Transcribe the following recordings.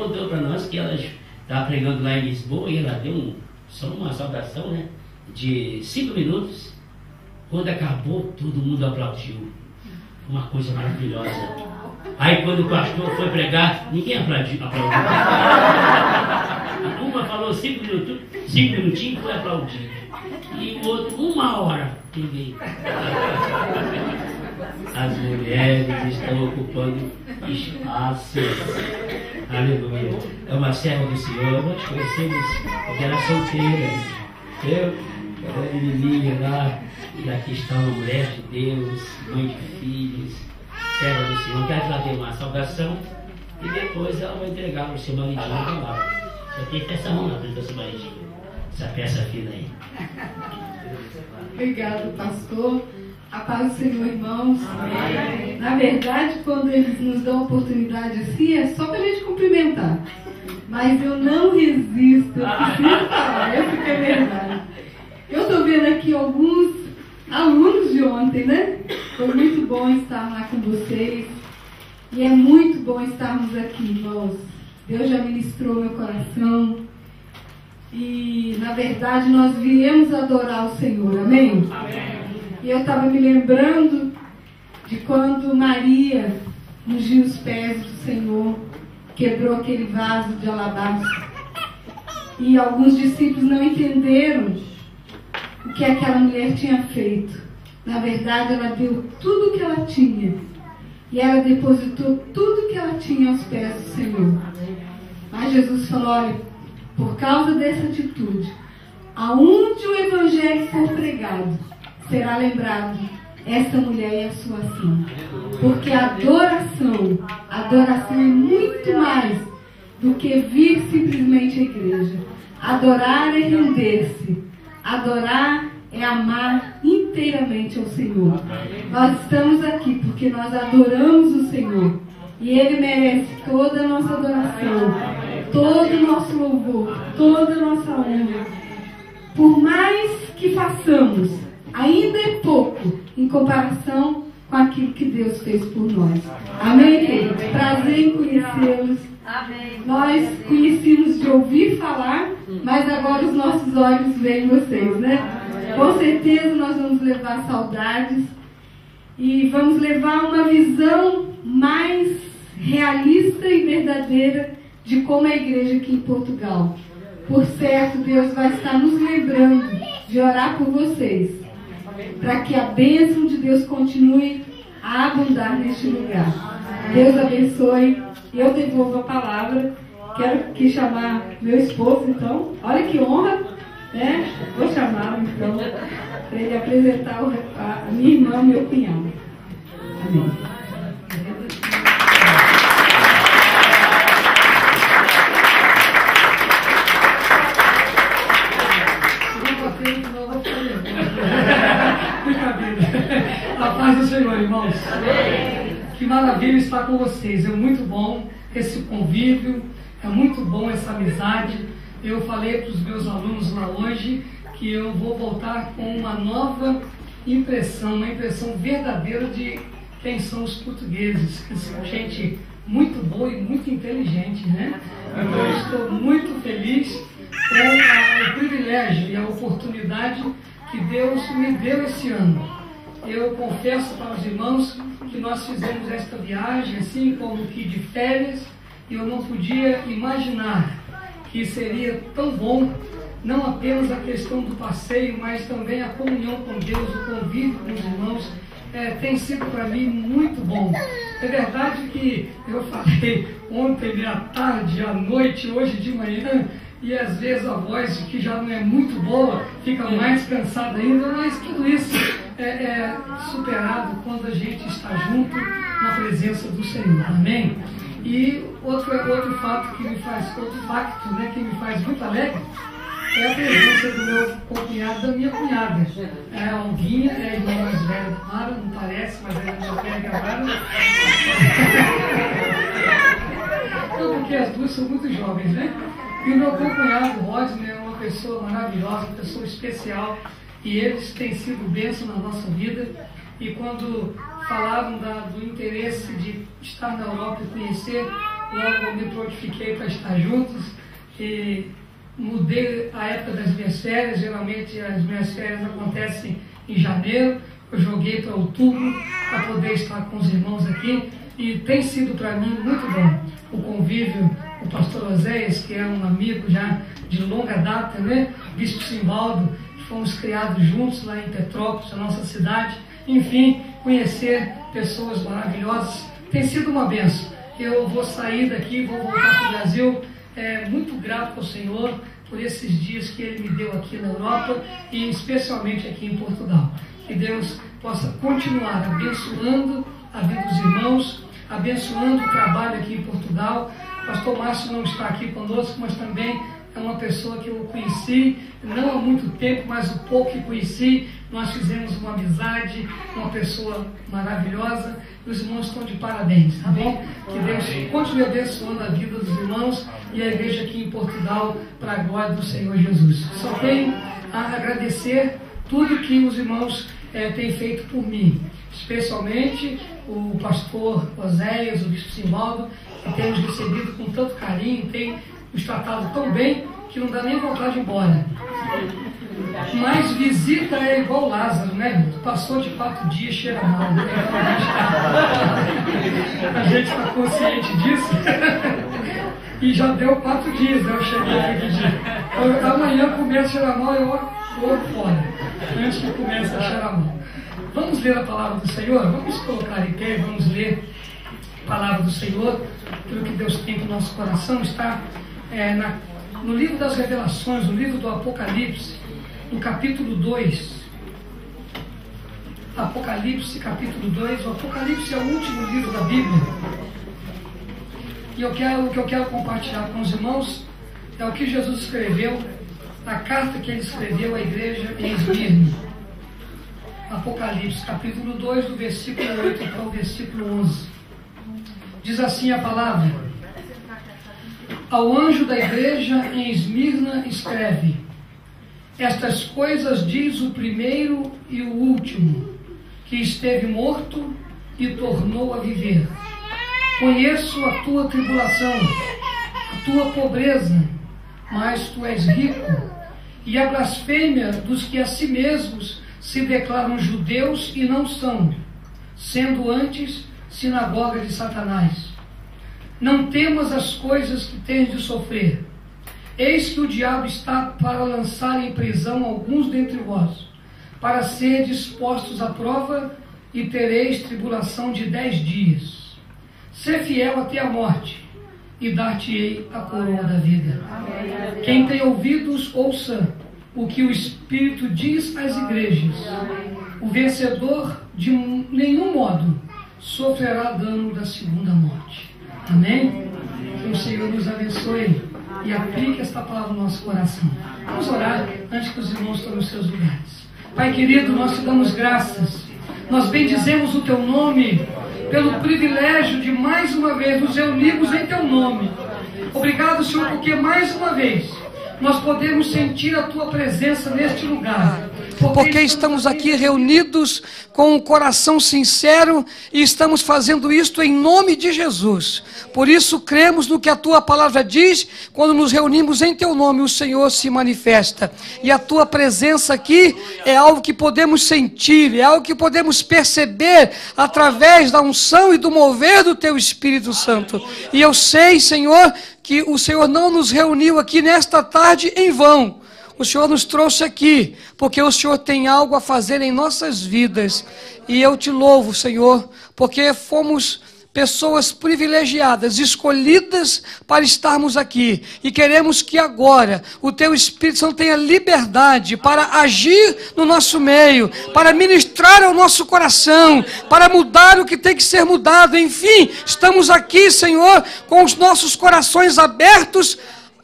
contou para nós que ela estava pregando lá em Lisboa e ela deu só uma saudação, né, de 5 minutos. Quando acabou, todo mundo aplaudiu. Uma coisa maravilhosa. Aí quando o pastor foi pregar, ninguém aplaudiu. Uma falou 5 minutinhos e foi aplaudido. E o outro, 1 hora. Ninguém. As mulheres estão ocupando espaços. Aleluia. É uma serva do Senhor. Nós conhecemos porque era solteira. Eu era menininha lá. E aqui está uma mulher de Deus, mãe de filhos, serva do Senhor. Quero que ela dê uma saudação e depois ela vai entregar para o seu maridinho a palavra. Só tem que ter essa mão na frente do seu maridinho. Essa peça fina aí. Obrigado, pastor. A paz do Senhor, irmãos. Amém. Na verdade, quando eles nos dão oportunidade assim, é só para a gente cumprimentar. Mas eu não resisto, eu preciso falar, essa que é a verdade. Eu estou vendo aqui alguns alunos de ontem, né? Foi muito bom estar lá com vocês. E é muito bom estarmos aqui, irmãos. Deus já ministrou meu coração. E, na verdade, nós viemos adorar o Senhor. Amém? Amém. E eu estava me lembrando de quando Maria ungiu os pés do Senhor, quebrou aquele vaso de alabastro. E alguns discípulos não entenderam o que aquela mulher tinha feito. Na verdade, ela deu tudo o que ela tinha. E ela depositou tudo o que ela tinha aos pés do Senhor. Mas Jesus falou, olha, por causa dessa atitude, aonde o Evangelho for pregado, será lembrado essa mulher e a sua ação. Porque a adoração é muito mais do que vir simplesmente à igreja. Adorar é render-se. Adorar é amar inteiramente ao Senhor. Nós estamos aqui porque nós adoramos o Senhor. E Ele merece toda a nossa adoração, todo o nosso louvor, toda a nossa honra. Por mais que façamos, ainda é pouco em comparação com aquilo que Deus fez por nós. Amém, querido? Prazer em conhecê-los. Nós conhecíamos de ouvir falar, mas agora os nossos olhos veem vocês, né? Com certeza nós vamos levar saudades e vamos levar uma visão mais realista e verdadeira de como é a igreja aqui em Portugal. Por certo, Deus vai estar nos lembrando de orar por vocês, para que a bênção de Deus continue a abundar neste lugar. Deus abençoe. Eu devolvo a palavra. Quero aqui chamar meu esposo, então. Olha que honra, né? Vou chamá-lo, então, para ele apresentar a minha irmã e meu cunhado. Amém. A paz do Senhor, irmãos. Que maravilha estar com vocês. É muito bom esse convívio, é muito bom essa amizade. Eu falei para os meus alunos lá hoje que eu vou voltar com uma nova impressão, uma impressão verdadeira de quem são os portugueses, que são gente muito boa e muito inteligente, né? Então eu estou muito feliz com o privilégio e a oportunidade que Deus me deu esse ano. Eu confesso para os irmãos que nós fizemos esta viagem assim como que de férias, e eu não podia imaginar que seria tão bom, não apenas a questão do passeio, mas também a comunhão com Deus, o convívio com os irmãos. Tem sido para mim muito bom. É verdade que eu falei ontem à tarde, à noite, hoje de manhã, e às vezes a voz que já não é muito boa fica mais cansada ainda, mas tudo isso é superado quando a gente está junto na presença do Senhor. Amém? E outro fato que me faz, né, que me faz muito alegre é a presença do meu cunhado, da minha cunhada. A Olguinha é a irmã mais velha do Mara, não parece, mas ela é mais velha que a Mara. Não, porque as duas são muito jovens, né? E o meu cunhado, Rodney, é uma pessoa maravilhosa, uma pessoa especial, e eles têm sido bênção na nossa vida. E quando falaram do interesse de estar na Europa e conhecer, logo me prontifiquei para estar juntos e mudei a época das minhas férias. Geralmente as minhas férias acontecem em janeiro. Eu joguei para outubro para poder estar com os irmãos aqui e tem sido para mim muito bom o convívio. O pastor Oséias, que é um amigo já de longa data, né? Bispo Simbaldo, fomos criados juntos lá em Petrópolis, a nossa cidade. Enfim, conhecer pessoas maravilhosas tem sido uma bênção. Eu vou sair daqui, vou voltar para o Brasil, muito grato ao Senhor por esses dias que Ele me deu aqui na Europa e especialmente aqui em Portugal. Que Deus possa continuar abençoando a vida dos irmãos, abençoando o trabalho aqui em Portugal. O pastor Márcio não está aqui conosco, mas também é uma pessoa que eu conheci, não há muito tempo, mas o pouco que conheci, nós fizemos uma amizade, uma pessoa maravilhosa, e os irmãos estão de parabéns, tá bom? Que Deus continue abençoando a vida dos irmãos e a igreja aqui em Portugal, para a glória do Senhor Jesus. Só tenho a agradecer tudo que os irmãos têm feito por mim, especialmente o pastor Oséias, o bispo Simbaldo, que temos recebido com tanto carinho, tem nos tratado tão bem que não dá nem vontade de ir embora. Mas visita é igual Lázaro, né? Passou de 4 dias, cheira mal. Né? A gente está consciente disso. E já deu 4 dias, né? Eu cheguei aquele dia. Amanhã começa a cheirar mal, eu vou fora. Antes que comece a cheirar mal. Vamos ler a palavra do Senhor? Vamos colocar em pé, vamos ler a palavra do Senhor. Pelo que Deus tem para o nosso coração, está no livro das Revelações, no livro do Apocalipse, no capítulo 2. Apocalipse, capítulo 2. O Apocalipse é o último livro da Bíblia. E o que eu quero compartilhar com os irmãos é o que Jesus escreveu, a carta que ele escreveu à igreja em Esmirna. Apocalipse, capítulo 2, do versículo 8 para o versículo 11. Diz assim a palavra: ao anjo da igreja em Esmirna escreve: estas coisas diz o primeiro e o último, que esteve morto e tornou a viver. Conheço a tua tribulação, a tua pobreza, mas tu és rico, e a blasfêmia dos que a si mesmos se declaram judeus e não são, sendo antes sinagoga de Satanás. Não temas as coisas que tens de sofrer. Eis que o diabo está para lançar em prisão alguns dentre vós, para serdes postos à prova, e tereis tribulação de 10 dias. Sê fiel até a morte, e dar-te-ei a coroa da vida. Amém. Quem tem ouvidos, ouça o que o Espírito diz às igrejas. O vencedor de nenhum modo sofrerá dano da segunda morte. Amém? Que o Senhor nos abençoe e aplique esta palavra no nosso coração. Vamos orar antes que os irmãos tomem os seus lugares. Pai querido, nós te damos graças. Nós bendizemos o teu nome pelo privilégio de mais uma vez nos reunirmos em teu nome. Obrigado, Senhor, porque mais uma vez nós podemos sentir a tua presença neste lugar. Porque estamos aqui reunidos com um coração sincero e estamos fazendo isto em nome de Jesus. Por isso cremos no que a tua palavra diz. Quando nos reunimos em teu nome, o Senhor se manifesta. E a tua presença aqui é algo que podemos sentir, é algo que podemos perceber através da unção e do mover do teu Espírito Santo. E eu sei, Senhor, que o Senhor não nos reuniu aqui nesta tarde em vão. O Senhor nos trouxe aqui, porque o Senhor tem algo a fazer em nossas vidas. E eu te louvo, Senhor, porque fomos pessoas privilegiadas, escolhidas para estarmos aqui. E queremos que agora o teu Espírito Santo tenha liberdade para agir no nosso meio, para ministrar ao nosso coração, para mudar o que tem que ser mudado. Enfim, estamos aqui, Senhor, com os nossos corações abertos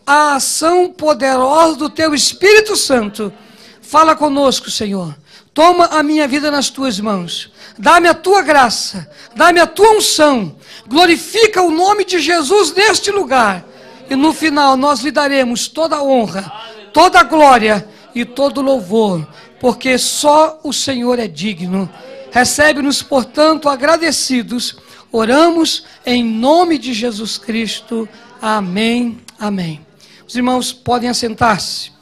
a ação poderosa do teu Espírito Santo. Fala conosco, Senhor. Toma a minha vida nas tuas mãos. Dá-me a tua graça. Dá-me a tua unção. Glorifica o nome de Jesus neste lugar. E no final nós lhe daremos toda a honra, toda a glória e todo o louvor. Porque só o Senhor é digno. Recebe-nos, portanto, agradecidos, Oramos em nome de Jesus Cristo. Amém, amém. Os irmãos podem assentar-se.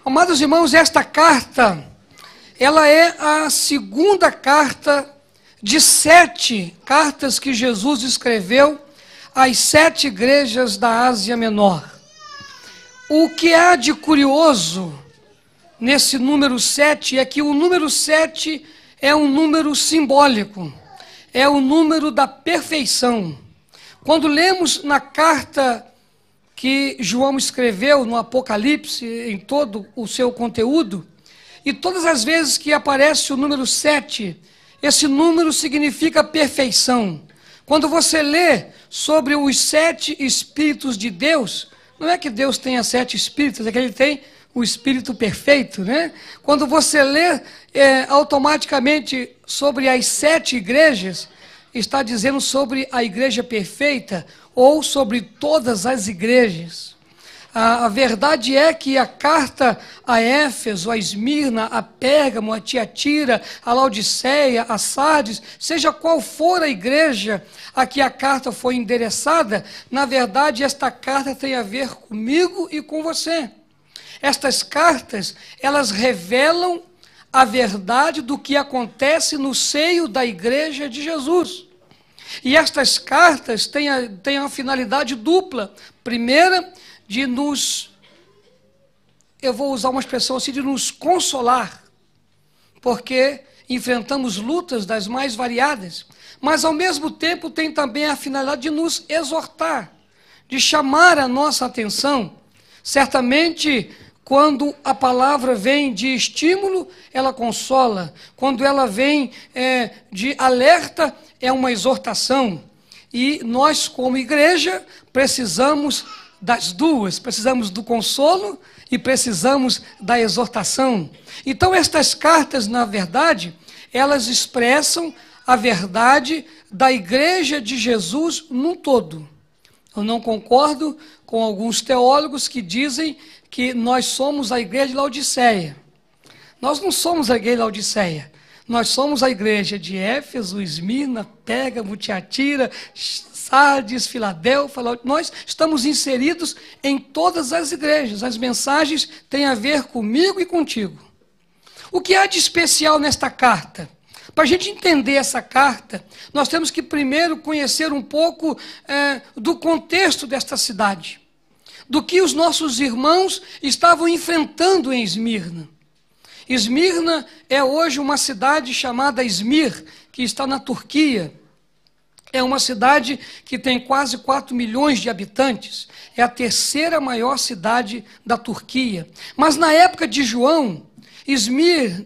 Amados irmãos, esta carta, ela é a segunda carta de 7 cartas que Jesus escreveu às 7 igrejas da Ásia Menor. O que há de curioso nesse número 7 é que o número 7 é um número simbólico, é o número da perfeição. Quando lemos na carta que João escreveu no Apocalipse, em todo o seu conteúdo, e todas as vezes que aparece o número 7, esse número significa perfeição. Quando você lê sobre os 7 Espíritos de Deus, não é que Deus tenha 7 Espíritos, é que Ele tem o Espírito perfeito, né? Quando você lê automaticamente sobre as 7 igrejas, está dizendo sobre a igreja perfeita ou sobre todas as igrejas. A verdade é que a carta a Éfeso, a Esmirna, a Pérgamo, a Tiatira, a Laodiceia, a Sardes, seja qual for a igreja a que a carta foi endereçada, na verdade esta carta tem a ver comigo e com você. Estas cartas, elas revelam a verdade do que acontece no seio da igreja de Jesus. E estas cartas têm uma finalidade dupla. Primeira, de nos, eu vou usar uma expressão assim, de nos consolar, porque enfrentamos lutas das mais variadas, mas ao mesmo tempo tem também a finalidade de nos exortar, de chamar a nossa atenção. Certamente, quando a palavra vem de estímulo, ela consola. Quando ela vem de alerta, é uma exortação. E nós, como igreja, precisamos das duas. Precisamos do consolo e precisamos da exortação. Então, estas cartas, na verdade, elas expressam a verdade da igreja de Jesus num todo. Eu não concordo com alguns teólogos que dizem que nós somos a igreja de Laodiceia. Nós não somos a igreja de Laodiceia. Nós somos a igreja de Éfeso, Esmirna, Pérgamo, Tiatira, Sardes, Filadélfia. Nós estamos inseridos em todas as igrejas. As mensagens têm a ver comigo e contigo. O que há de especial nesta carta? Para a gente entender essa carta, nós temos que primeiro conhecer um pouco do contexto desta cidade, do que os nossos irmãos estavam enfrentando em Esmirna. Esmirna é hoje uma cidade chamada Izmir, que está na Turquia. É uma cidade que tem quase 4 milhões de habitantes. É a 3ª maior cidade da Turquia. Mas na época de João,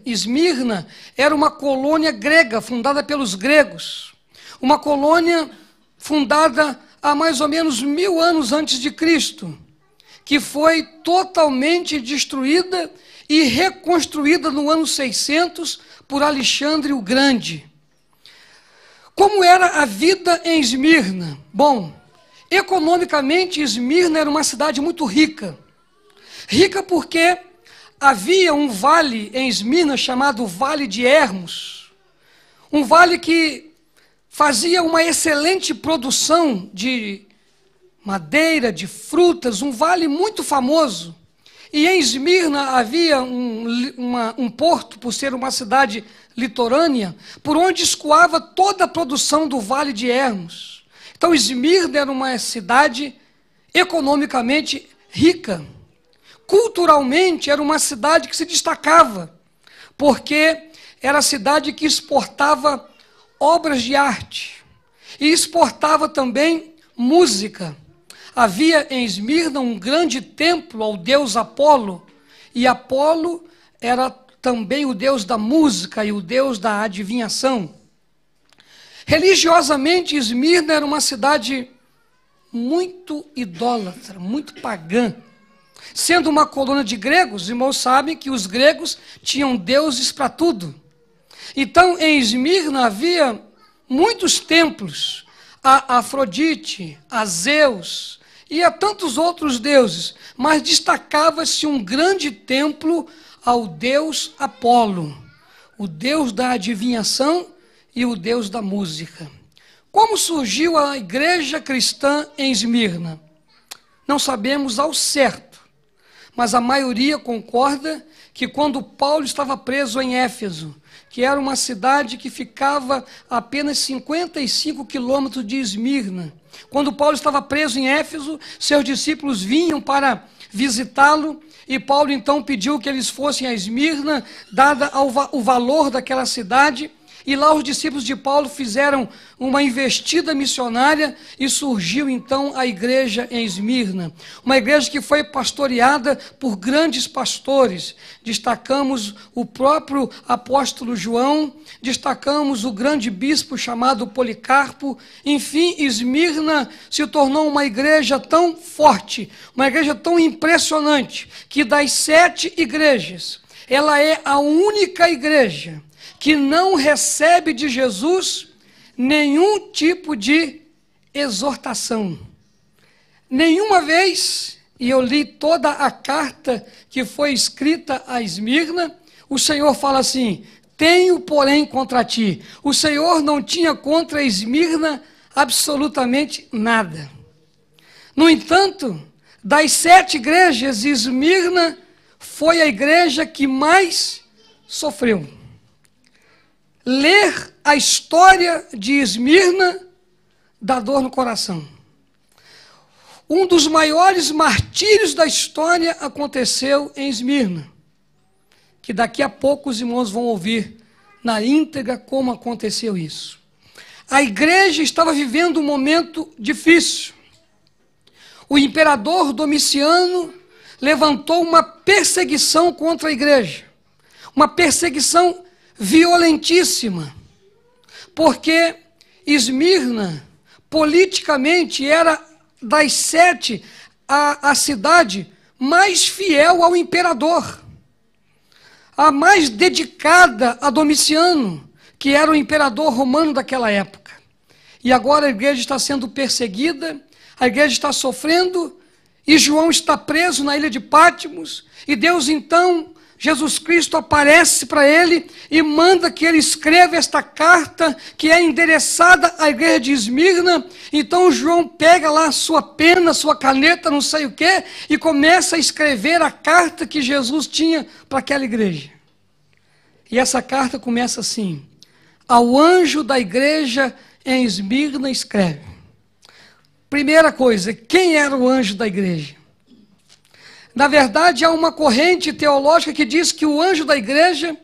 Esmirna era uma colônia grega, fundada pelos gregos. Uma colônia fundada há mais ou menos 1000 anos antes de Cristo, que foi totalmente destruída e reconstruída no ano 600 por Alexandre o Grande. Como era a vida em Esmirna? Bom, economicamente Esmirna era uma cidade muito rica. Rica porque havia um vale em Esmirna chamado Vale de Hermos. Um vale que fazia uma excelente produção de madeira, de frutas, um vale muito famoso. E em Esmirna havia um porto, por ser uma cidade litorânea, por onde escoava toda a produção do Vale de Hermos. Então Esmirna era uma cidade economicamente rica. Culturalmente era uma cidade que se destacava, porque era a cidade que exportava obras de arte e exportava também música. Havia em Esmirna um grande templo ao deus Apolo, e Apolo era também o deus da música e o deus da adivinhação. Religiosamente, Esmirna era uma cidade muito idólatra, muito pagã. Sendo uma colônia de gregos, os irmãos sabem que os gregos tinham deuses para tudo. Então, em Esmirna havia muitos templos a Afrodite, a Zeus e a tantos outros deuses, mas destacava-se um grande templo ao deus Apolo, o deus da adivinhação e o Deus da música. Como surgiu a igreja cristã em Esmirna? Não sabemos ao certo, mas a maioria concorda que quando Paulo estava preso em Éfeso, que era uma cidade que ficava a apenas 55 quilômetros de Esmirna, quando Paulo estava preso em Éfeso, seus discípulos vinham para visitá-lo, e Paulo então pediu que eles fossem a Esmirna, dada o valor daquela cidade, e lá os discípulos de Paulo fizeram uma investida missionária e surgiu então a igreja em Esmirna. Uma igreja que foi pastoreada por grandes pastores. Destacamos o próprio apóstolo João, destacamos o grande bispo chamado Policarpo. Enfim, Esmirna se tornou uma igreja tão forte, uma igreja tão impressionante, que das 7 igrejas, ela é a única igreja que não recebe de Jesus nenhum tipo de exortação. Nenhuma vez, e eu li toda a carta que foi escrita a Esmirna, o Senhor fala assim: tenho, porém, contra ti. O Senhor não tinha contra Esmirna absolutamente nada. No entanto, das 7 igrejas, Esmirna foi a igreja que mais sofreu. Ler a história de Esmirna dá dor no coração. Um dos maiores martírios da história aconteceu em Esmirna, que daqui a pouco os irmãos vão ouvir na íntegra como aconteceu isso. A igreja estava vivendo um momento difícil. O imperador Domiciano levantou uma perseguição contra a igreja, uma perseguição violentíssima, porque Esmirna, politicamente, era das 7 a cidade mais fiel ao imperador, a mais dedicada a Domiciano, que era o imperador romano daquela época. E agora a igreja está sendo perseguida, a igreja está sofrendo, e João está preso na ilha de Patmos, e Deus então, Jesus Cristo aparece para ele e manda que ele escreva esta carta que é endereçada à igreja de Esmirna. Então João pega lá a sua pena, sua caneta, não sei o quê, e começa a escrever a carta que Jesus tinha para aquela igreja. E essa carta começa assim: ao anjo da igreja em Esmirna escreve. Primeira coisa, quem era o anjo da igreja? Na verdade, há uma corrente teológica que diz que o anjo da igreja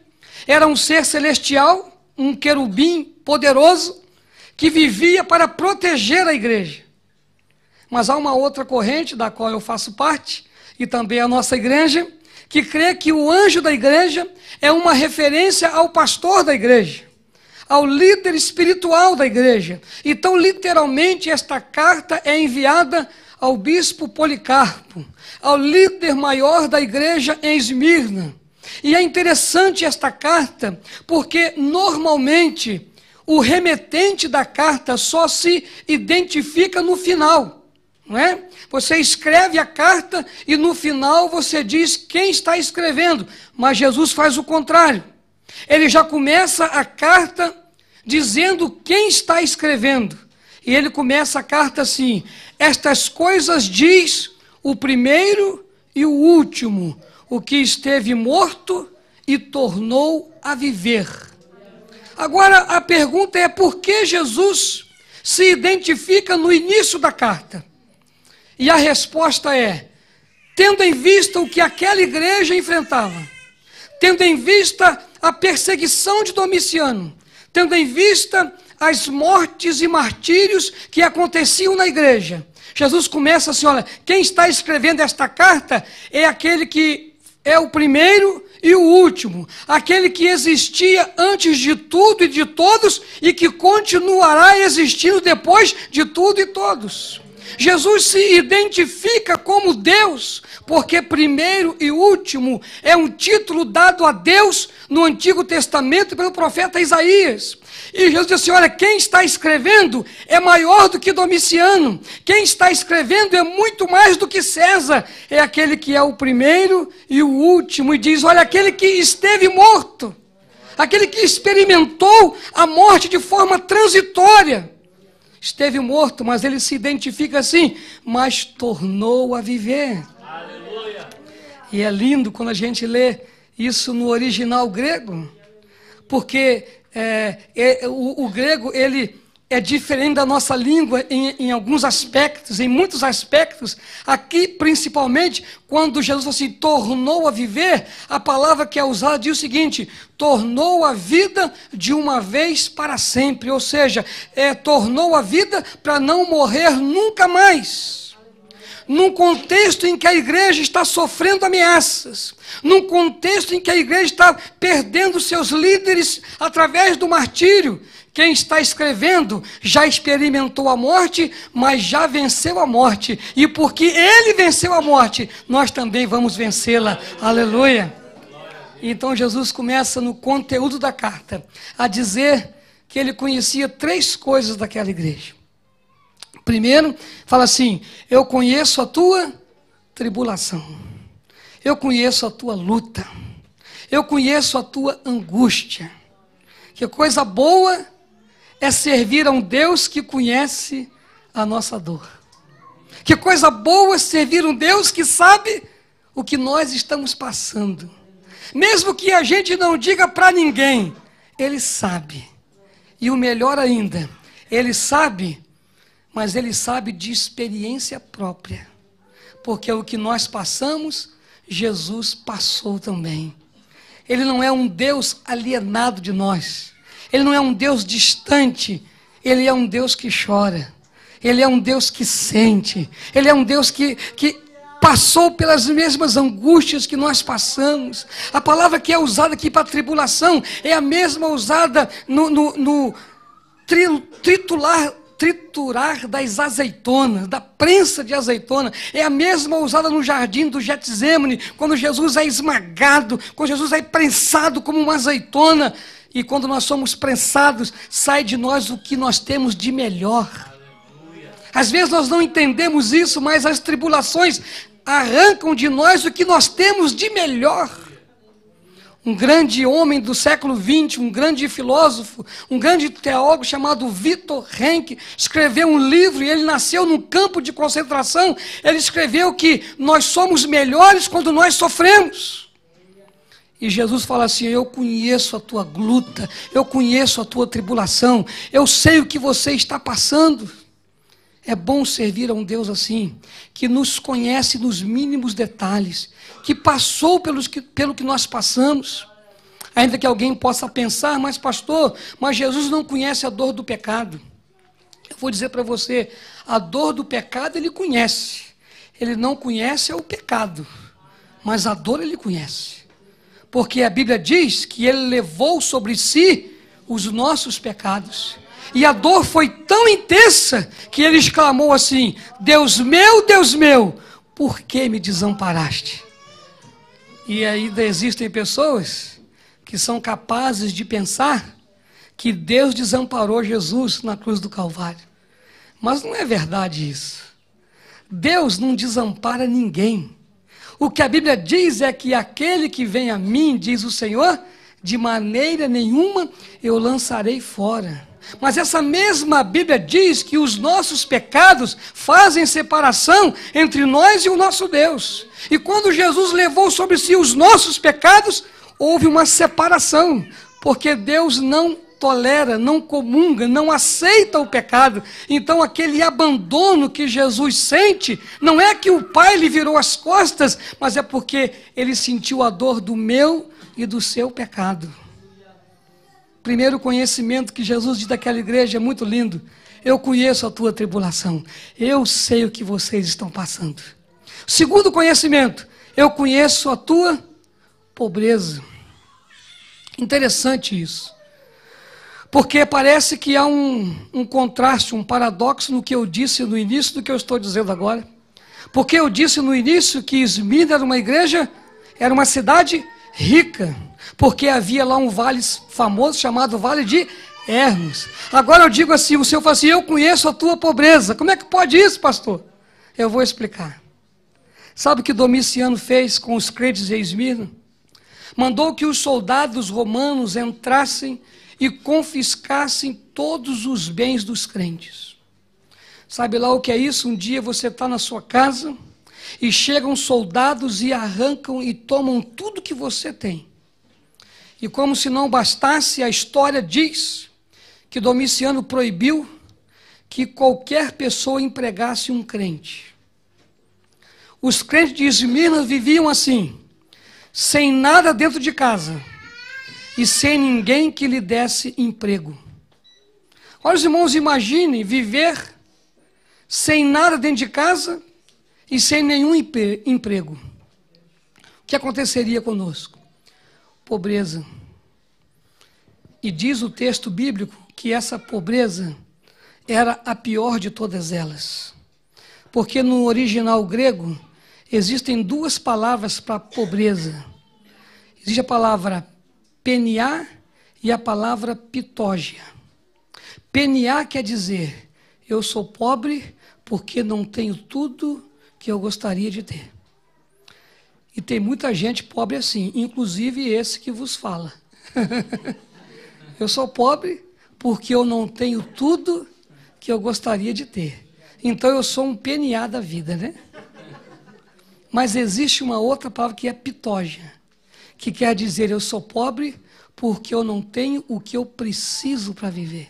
era um ser celestial, um querubim poderoso, que vivia para proteger a igreja. Mas há uma outra corrente, da qual eu faço parte, e também a nossa igreja, que crê que o anjo da igreja é uma referência ao pastor da igreja, ao líder espiritual da igreja. Então, literalmente, esta carta é enviada ao bispo Policarpo, ao líder maior da igreja em Esmirna. E é interessante esta carta, porque normalmente o remetente da carta só se identifica no final, não é? Você escreve a carta e no final você diz quem está escrevendo, mas Jesus faz o contrário. Ele já começa a carta dizendo quem está escrevendo. E ele começa a carta assim: estas coisas diz o primeiro e o último, o que esteve morto e tornou a viver. Agora a pergunta é: por que Jesus se identifica no início da carta? E a resposta é: tendo em vista o que aquela igreja enfrentava, tendo em vista a perseguição de Domiciano, tendo em vista as mortes e martírios que aconteciam na igreja, Jesus começa assim: olha, quem está escrevendo esta carta é aquele que é o primeiro e o último, aquele que existia antes de tudo e de todos e que continuará existindo depois de tudo e todos. Jesus se identifica como Deus, porque primeiro e último é um título dado a Deus no Antigo Testamento pelo profeta Isaías. E Jesus disse assim: olha, quem está escrevendo é maior do que Domiciano, quem está escrevendo é muito mais do que César, é aquele que é o primeiro e o último, e diz: olha, aquele que esteve morto, aquele que experimentou a morte de forma transitória. Esteve morto, mas ele se identifica assim, mas tornou a viver. Aleluia. E é lindo quando a gente lê isso no original grego, porque o grego, ele é diferente da nossa língua em alguns aspectos, em muitos aspectos. Aqui, principalmente, quando Jesus assim, tornou a viver, a palavra que é usada diz o seguinte: tornou a vida de uma vez para sempre. Ou seja, tornou a vida para não morrer nunca mais. Num contexto em que a igreja está sofrendo ameaças, num contexto em que a igreja está perdendo seus líderes através do martírio, quem está escrevendo já experimentou a morte, mas já venceu a morte. E porque ele venceu a morte, nós também vamos vencê-la. Aleluia. Então Jesus começa no conteúdo da carta a dizer que ele conhecia 3 coisas daquela igreja. Primeiro, fala assim: eu conheço a tua tribulação, eu conheço a tua luta, eu conheço a tua angústia. Que coisa boa é servir a um Deus que conhece a nossa dor. Que coisa boa é servir um Deus que sabe o que nós estamos passando. Mesmo que a gente não diga para ninguém, Ele sabe. E o melhor ainda, Ele sabe, mas Ele sabe de experiência própria. Porque o que nós passamos, Jesus passou também. Ele não é um Deus alienado de nós. Ele não é um Deus distante. Ele é um Deus que chora. Ele é um Deus que sente. Ele é um Deus que passou pelas mesmas angústias que nós passamos. A palavra que é usada aqui para tribulação é a mesma usada no triturar das azeitonas, da prensa de azeitona. É a mesma usada no jardim do Getsemane, quando Jesus é esmagado, quando Jesus é prensado como uma azeitona. E quando nós somos prensados, sai de nós o que nós temos de melhor. Às vezes nós não entendemos isso, mas as tribulações arrancam de nós o que nós temos de melhor. Um grande homem do século XX, um grande filósofo, um grande teólogo chamado Victor Frankl, escreveu um livro, e ele nasceu num campo de concentração. Ele escreveu que nós somos melhores quando nós sofremos. E Jesus fala assim: eu conheço a tua luta, eu conheço a tua tribulação, eu sei o que você está passando. É bom servir a um Deus assim, que nos conhece nos mínimos detalhes, que passou pelo que nós passamos. Ainda que alguém possa pensar: mas pastor, mas Jesus não conhece a dor do pecado. Eu vou dizer para você, a dor do pecado ele conhece. Ele não conhece o pecado, mas a dor ele conhece. Porque a Bíblia diz que ele levou sobre si os nossos pecados. E a dor foi tão intensa que ele exclamou assim: Deus meu, por que me desamparaste? E ainda existem pessoas que são capazes de pensar que Deus desamparou Jesus na cruz do Calvário. Mas não é verdade isso. Deus não desampara ninguém. O que a Bíblia diz é que aquele que vem a mim, diz o Senhor, de maneira nenhuma eu lançarei fora. Mas essa mesma Bíblia diz que os nossos pecados fazem separação entre nós e o nosso Deus. E quando Jesus levou sobre si os nossos pecados, houve uma separação, porque Deus não tolera, não comunga, não aceita o pecado. Então aquele abandono que Jesus sente, não é que o Pai lhe virou as costas, mas é porque ele sentiu a dor do meu e do seu pecado. Primeiro conhecimento que Jesus diz daquela igreja é muito lindo: eu conheço a tua tribulação, eu sei o que vocês estão passando. Segundo conhecimento: eu conheço a tua pobreza. Interessante isso, porque parece que há um contraste, um paradoxo no que eu disse no início do que eu estou dizendo agora. Porque eu disse no início que Esmirna era uma igreja, era uma cidade rica, porque havia lá um vale famoso chamado Vale de Hermos. Agora eu digo assim, o Senhor fala assim: eu conheço a tua pobreza. Como é que pode isso, pastor? Eu vou explicar. Sabe o que Domiciano fez com os crentes de Esmirna? mandou que os soldados romanos entrassem e confiscassem todos os bens dos crentes. Sabe lá o que é isso? Um dia você está na sua casa e chegam soldados e arrancam e tomam tudo que você tem. E como se não bastasse, a história diz que Domiciano proibiu que qualquer pessoa empregasse um crente. Os crentes de Esmirna viviam assim, sem nada dentro de casa e sem ninguém que lhe desse emprego. Olha, os irmãos, imaginem viver sem nada dentro de casa e sem nenhum emprego. O que aconteceria conosco? Pobreza. E diz o texto bíblico que essa pobreza era a pior de todas elas. Porque no original grego existem duas palavras para pobreza. Existe a palavra peniá e a palavra pitógia. Peniá quer dizer, eu sou pobre porque não tenho tudo que eu gostaria de ter. E tem muita gente pobre assim, inclusive esse que vos fala. Eu sou pobre porque eu não tenho tudo que eu gostaria de ter. Então eu sou um peniá da vida, né? Mas existe uma outra palavra que é pitógia, que quer dizer eu sou pobre porque eu não tenho o que eu preciso para viver.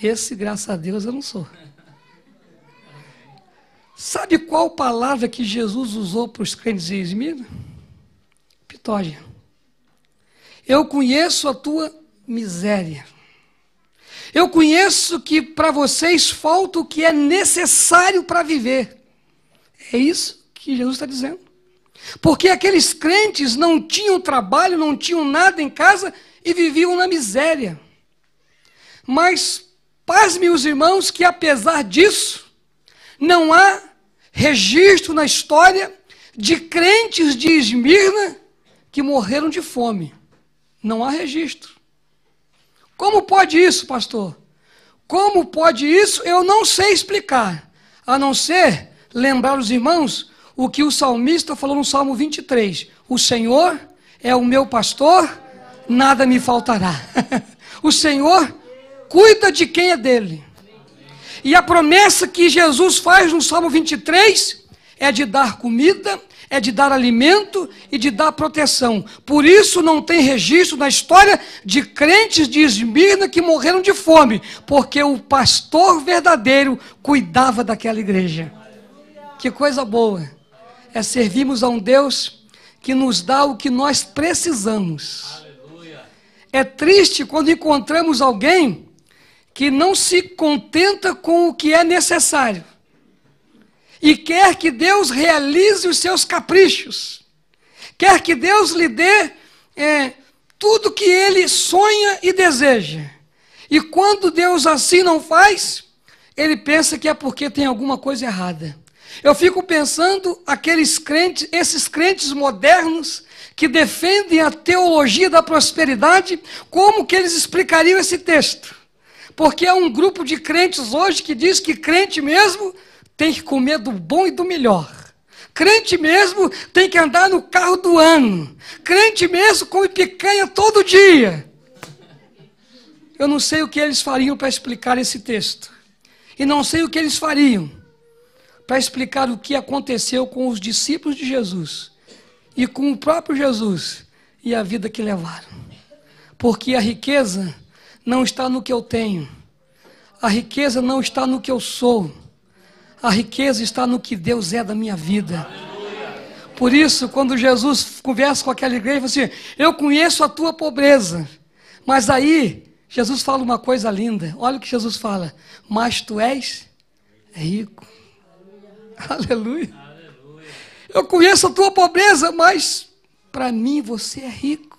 Esse, graças a Deus, eu não sou. Sabe qual palavra que Jesus usou para os crentes de Esmirna? Pitógia. Eu conheço a tua miséria. Eu conheço que para vocês falta o que é necessário para viver. É isso que Jesus está dizendo. Porque aqueles crentes não tinham trabalho, não tinham nada em casa e viviam na miséria. Mas, pasme os irmãos, que apesar disso, não há registro na história de crentes de Esmirna que morreram de fome. Não há registro. Como pode isso, pastor? Como pode isso? Eu não sei explicar, a não ser lembrar os irmãos o que o salmista falou no Salmo 23. O Senhor é o meu pastor, nada me faltará. O Senhor cuida de quem é dele. E a promessa que Jesus faz no Salmo 23 é de dar comida, é de dar alimento e de dar proteção. Por isso não tem registro na história de crentes de Esmirna que morreram de fome, porque o pastor verdadeiro cuidava daquela igreja. Que coisa boa é servirmos a um Deus que nos dá o que nós precisamos. É triste quando encontramos alguém que não se contenta com o que é necessário e quer que Deus realize os seus caprichos, quer que Deus lhe dê tudo que ele sonha e deseja. E quando Deus assim não faz, ele pensa que é porque tem alguma coisa errada. Eu fico pensando aqueles crentes, esses crentes modernos que defendem a teologia da prosperidade, como que eles explicariam esse texto? Porque é um grupo de crentes hoje que diz que crente mesmo tem que comer do bom e do melhor. Crente mesmo tem que andar no carro do ano. Crente mesmo come picanha todo dia. Eu não sei o que eles fariam para explicar esse texto. E não sei o que eles fariam para explicar o que aconteceu com os discípulos de Jesus e com o próprio Jesus e a vida que levaram. Porque a riqueza não está no que eu tenho. A riqueza não está no que eu sou. A riqueza está no que Deus é da minha vida. Por isso, quando Jesus conversa com aquela igreja, ele fala assim, eu conheço a tua pobreza. Mas aí, Jesus fala uma coisa linda. Olha o que Jesus fala. Mas tu és rico. Aleluia. Eu conheço a tua pobreza, mas para mim você é rico.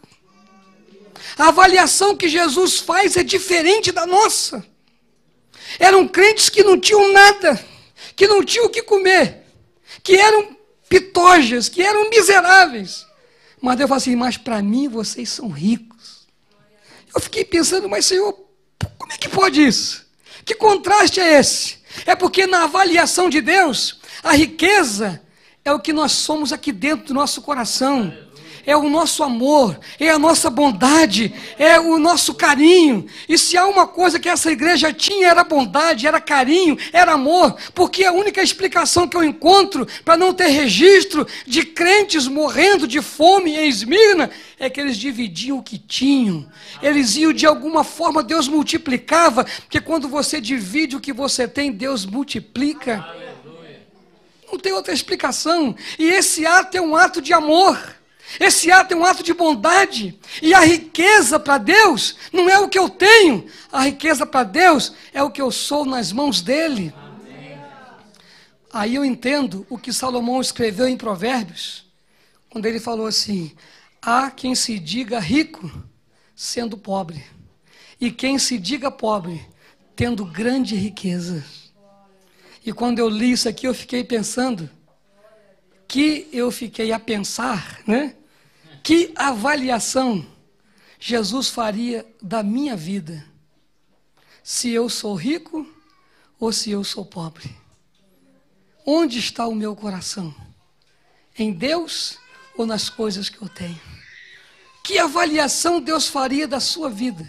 A avaliação que Jesus faz é diferente da nossa. Eram crentes que não tinham nada, que não tinham o que comer, que eram pitógias, que eram miseráveis. Mas Deus fala assim, mas para mim vocês são ricos. Eu fiquei pensando, mas Senhor, como é que pode isso? Que contraste é esse? É porque na avaliação de Deus, a riqueza é o que nós somos aqui dentro do nosso coração. é o nosso amor, é a nossa bondade, é o nosso carinho. E se há uma coisa que essa igreja tinha, era bondade, era carinho, era amor, porque a única explicação que eu encontro para não ter registro de crentes morrendo de fome em Esmirna é que eles dividiam o que tinham. Eles iam de alguma forma, Deus multiplicava, porque quando você divide o que você tem, Deus multiplica. Não tem outra explicação. E esse ato é um ato de amor. Esse ato é um ato de bondade. E a riqueza para Deus não é o que eu tenho. A riqueza para Deus é o que eu sou nas mãos dEle. Amém. Aí eu entendo o que Salomão escreveu em Provérbios, quando ele falou assim: há quem se diga rico sendo pobre, e quem se diga pobre tendo grande riqueza. E quando eu li isso aqui, eu fiquei pensando, né? Que avaliação Jesus faria da minha vida, se eu sou rico ou se eu sou pobre. Onde está o meu coração? Em Deus ou nas coisas que eu tenho? Que avaliação Deus faria da sua vida?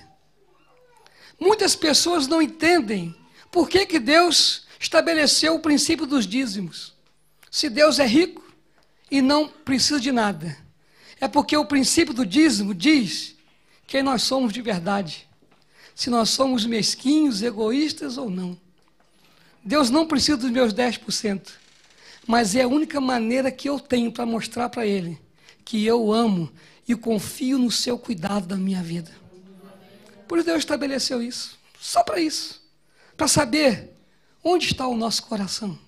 Muitas pessoas não entendem por que Deus estabeleceu o princípio dos dízimos. Se Deus é rico e não precisa de nada, é porque o princípio do dízimo diz quem nós somos de verdade, se nós somos mesquinhos, egoístas ou não. Deus não precisa dos meus 10%, mas é a única maneira que eu tenho para mostrar para Ele que eu amo e confio no seu cuidado da minha vida. Por isso Deus estabeleceu isso, só para isso, para saber onde está o nosso coração,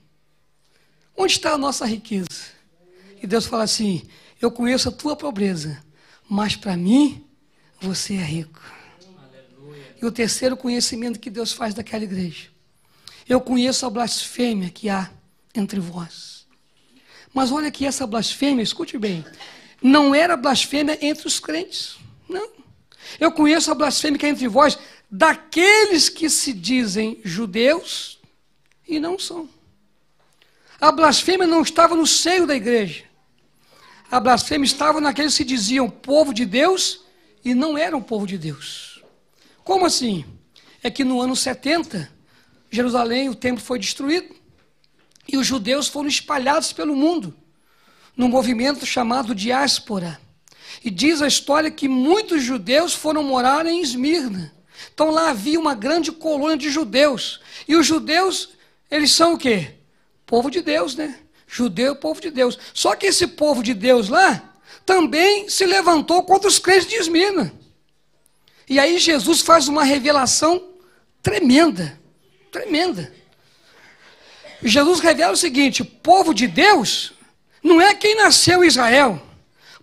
onde está a nossa riqueza. E Deus fala assim: eu conheço a tua pobreza, mas para mim você é rico. Aleluia. E o terceiro conhecimento que Deus faz daquela igreja: eu conheço a blasfêmia que há entre vós. Mas olha que essa blasfêmia, escute bem, não era blasfêmia entre os crentes, não. Eu conheço a blasfêmia que há entre vós, daqueles que se dizem judeus e não são. A blasfêmia não estava no seio da igreja. A blasfêmia estava naqueles que se diziam povo de Deus e não eram povo de Deus. Como assim? É que no ano 70, Jerusalém, o templo foi destruído e os judeus foram espalhados pelo mundo, num movimento chamado diáspora. E diz a história que muitos judeus foram morar em Esmirna. Então lá havia uma grande colônia de judeus. E os judeus, eles são o quê? Povo de Deus, né? Judeu é povo de Deus. Só que esse povo de Deus lá também se levantou contra os crentes de Esmirna. E aí Jesus faz uma revelação tremenda, tremenda. Jesus revela o seguinte: povo de Deus não é quem nasceu em Israel.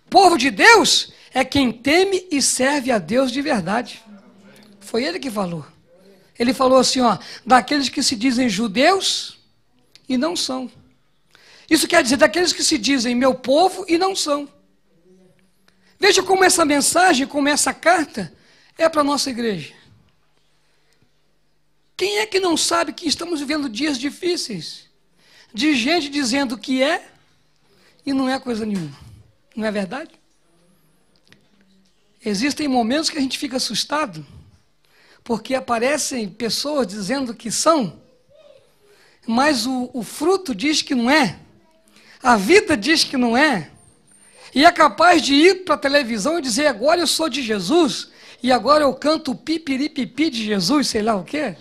Povo de Deus é quem teme e serve a Deus de verdade. Foi ele que falou. Ele falou assim, ó, daqueles que se dizem judeus e não são. Isso quer dizer daqueles que se dizem meu povo e não são. Veja como essa mensagem, como essa carta é para a nossa igreja. Quem é que não sabe que estamos vivendo dias difíceis? De gente dizendo que é e não é coisa nenhuma. Não é verdade? Existem momentos que a gente fica assustado, porque aparecem pessoas dizendo que são, mas o fruto diz que não é, a vida diz que não é, e é capaz de ir para a televisão e dizer: agora eu sou de Jesus, e agora eu canto o pipiripipi de Jesus, sei lá o quê,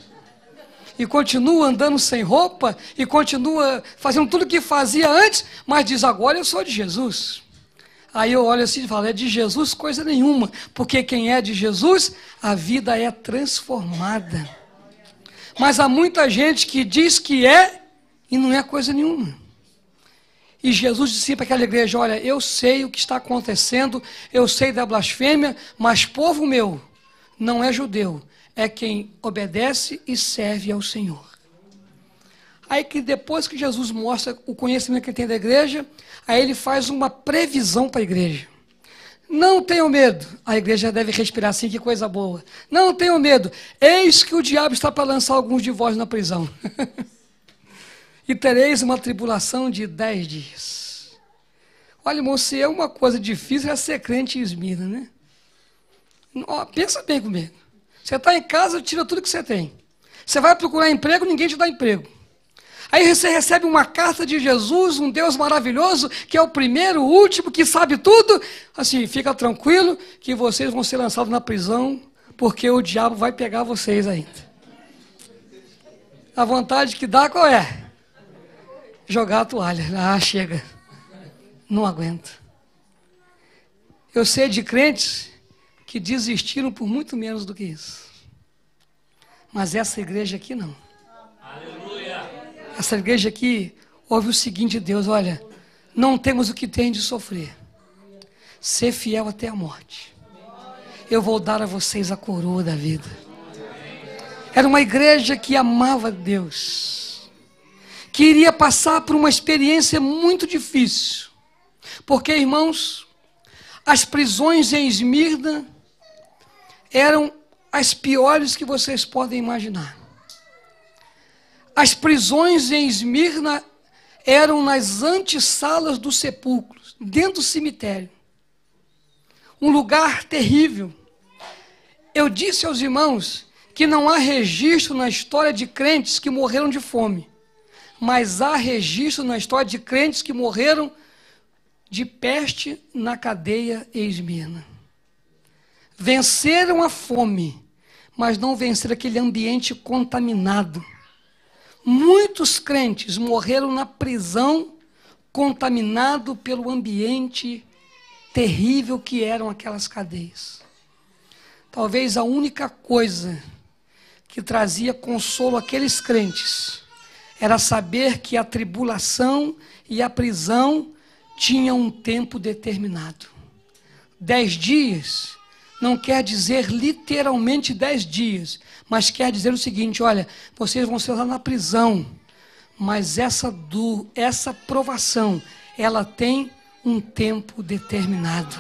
e continua andando sem roupa, e continua fazendo tudo o que fazia antes, mas diz: agora eu sou de Jesus. Aí eu olho assim e falo: é de Jesus coisa nenhuma, porque quem é de Jesus, a vida é transformada. Mas há muita gente que diz que é e não é coisa nenhuma. E Jesus disse para aquela igreja: olha, eu sei o que está acontecendo, eu sei da blasfêmia, mas povo meu não é judeu, é quem obedece e serve ao Senhor. Aí que depois que Jesus mostra o conhecimento que ele tem da igreja, aí ele faz uma previsão para a igreja. Não tenham medo. A igreja deve respirar assim, que coisa boa. Não tenham medo. Eis que o diabo está para lançar alguns de vós na prisão. E tereis uma tribulação de 10 dias. Olha, irmão, se é uma coisa difícil é ser crente em Esmirna, né? Pensa bem comigo. Você está em casa, tira tudo que você tem. Você vai procurar emprego, ninguém te dá emprego. Aí você recebe uma carta de Jesus, um Deus maravilhoso, que é o primeiro, o último, que sabe tudo. Assim, fica tranquilo que vocês vão ser lançados na prisão, porque o diabo vai pegar vocês ainda. A vontade que dá qual é? Jogar a toalha. Ah, chega. Não aguento. Eu sei de crentes que desistiram por muito menos do que isso. Mas essa igreja aqui não. Aleluia. Essa igreja aqui ouve o seguinte de Deus: olha, não temos o que tem de sofrer. Ser fiel até a morte. Eu vou dar a vocês a coroa da vida. Era uma igreja que amava Deus. Que iria passar por uma experiência muito difícil. Porque, irmãos, as prisões em Esmirna eram as piores que vocês podem imaginar. As prisões em Esmirna eram nas antessalas dos sepulcros, dentro do cemitério. Um lugar terrível. Eu disse aos irmãos que não há registro na história de crentes que morreram de fome, mas há registro na história de crentes que morreram de peste na cadeia em Esmirna. Venceram a fome, mas não venceram aquele ambiente contaminado. Muitos crentes morreram na prisão, contaminado pelo ambiente terrível que eram aquelas cadeias. Talvez a única coisa que trazia consolo àqueles crentes era saber que a tribulação e a prisão tinham um tempo determinado. 10 dias não quer dizer literalmente 10 dias, mas quer dizer o seguinte: olha, vocês vão ser lá na prisão, mas essa provação, ela tem um tempo determinado.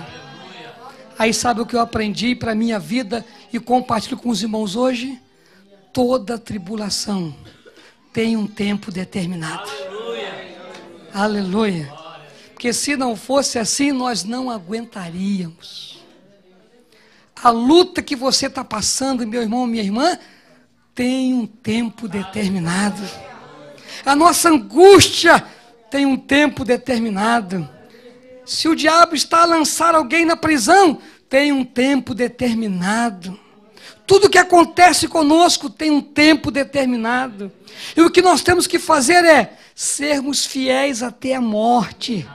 Aí sabe o que eu aprendi para a minha vida e compartilho com os irmãos hoje? Toda tribulação tem um tempo determinado. Aleluia. Aleluia. Porque se não fosse assim, nós não aguentaríamos. A luta que você está passando, meu irmão, minha irmã, tem um tempo determinado. A nossa angústia tem um tempo determinado. Se o diabo está a lançar alguém na prisão, tem um tempo determinado. Tudo que acontece conosco tem um tempo determinado. E o que nós temos que fazer é sermos fiéis até a morte.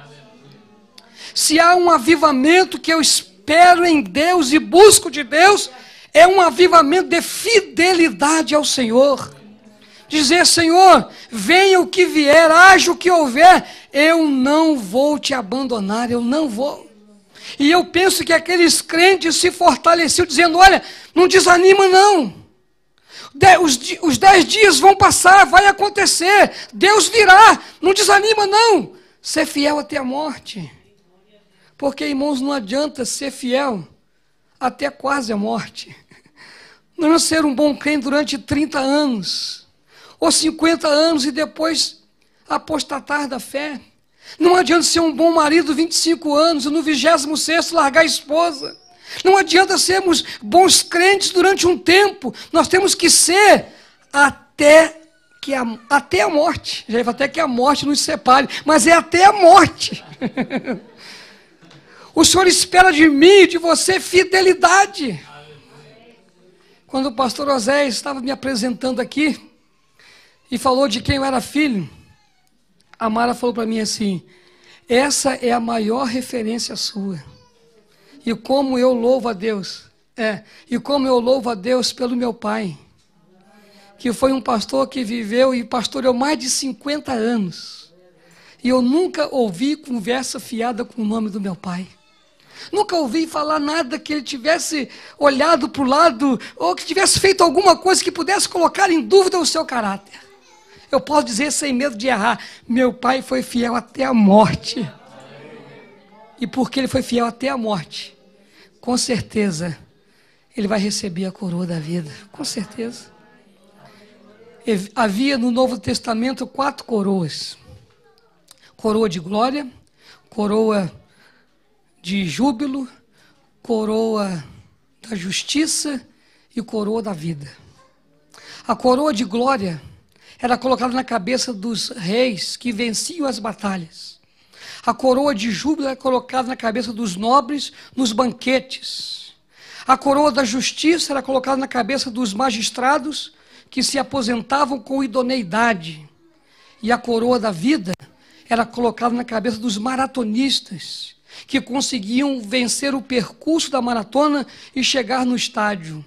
Se há um avivamento que eu espero em Deus e busco de Deus, é um avivamento de fidelidade ao Senhor. Dizer: Senhor, venha o que vier, haja o que houver, eu não vou te abandonar, eu não vou. E eu penso que aqueles crentes se fortaleciam dizendo: olha, não desanima não. Os 10 dias vão passar, vai acontecer, Deus virá, não desanima não. Ser fiel até a morte. Porque, irmãos, não adianta ser fiel até quase a morte. Não ser um bom crente durante 30 anos, ou 50 anos e depois apostatar da fé. Não adianta ser um bom marido 25 anos e no 26º largar a esposa. Não adianta sermos bons crentes durante um tempo. Nós temos que ser até a morte. Já ia até que a morte nos separe, mas é até a morte. O Senhor espera de mim e de você fidelidade. Quando o pastor Oséias estava me apresentando aqui e falou de quem eu era filho, a Mara falou para mim assim: essa é a maior referência sua. E como eu louvo a Deus. E como eu louvo a Deus pelo meu pai, que foi um pastor que viveu e pastoreou mais de 50 anos. E eu nunca ouvi conversa fiada com o nome do meu pai. Nunca ouvi falar nada que ele tivesse olhado para o lado ou que tivesse feito alguma coisa que pudesse colocar em dúvida o seu caráter. Eu posso dizer sem medo de errar: meu pai foi fiel até a morte. E porque ele foi fiel até a morte, com certeza ele vai receber a coroa da vida. Com certeza. Havia no Novo Testamento 4 coroas: coroa de glória, coroa de júbilo, coroa da justiça e coroa da vida. A coroa de glória era colocada na cabeça dos reis que venciam as batalhas. A coroa de júbilo era colocada na cabeça dos nobres nos banquetes. A coroa da justiça era colocada na cabeça dos magistrados que se aposentavam com idoneidade. E a coroa da vida era colocada na cabeça dos maratonistas, que conseguiam vencer o percurso da maratona e chegar no estádio.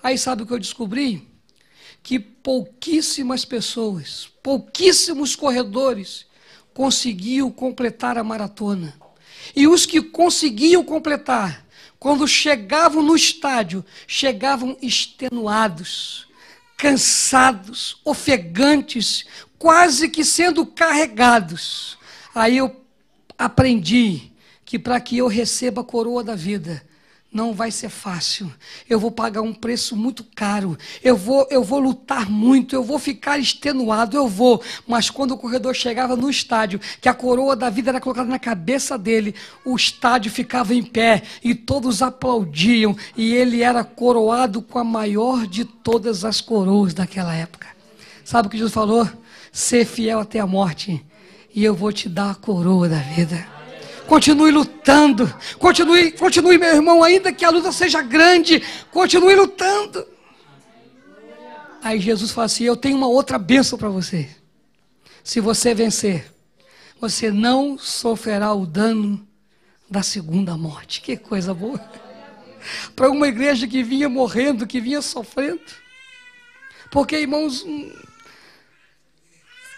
Aí sabe o que eu descobri? Que pouquíssimas pessoas, pouquíssimos corredores conseguiam completar a maratona. E os que conseguiam completar, quando chegavam no estádio, chegavam extenuados, cansados, ofegantes, quase que sendo carregados. Aí eu aprendi que para que eu receba a coroa da vida, não vai ser fácil. Eu vou pagar um preço muito caro. Eu vou lutar muito, eu vou ficar extenuado, Mas quando o corredor chegava no estádio, que a coroa da vida era colocada na cabeça dele, o estádio ficava em pé e todos aplaudiam. E ele era coroado com a maior de todas as coroas daquela época. Sabe o que Jesus falou? Ser fiel até a morte e eu vou te dar a coroa da vida. Continue lutando, continue, meu irmão, ainda que a luta seja grande, continue lutando. Aí Jesus fala assim: eu tenho uma outra bênção para você. Se você vencer, você não sofrerá o dano da segunda morte. Que coisa boa. Para uma igreja que vinha morrendo, que vinha sofrendo. Porque, irmãos,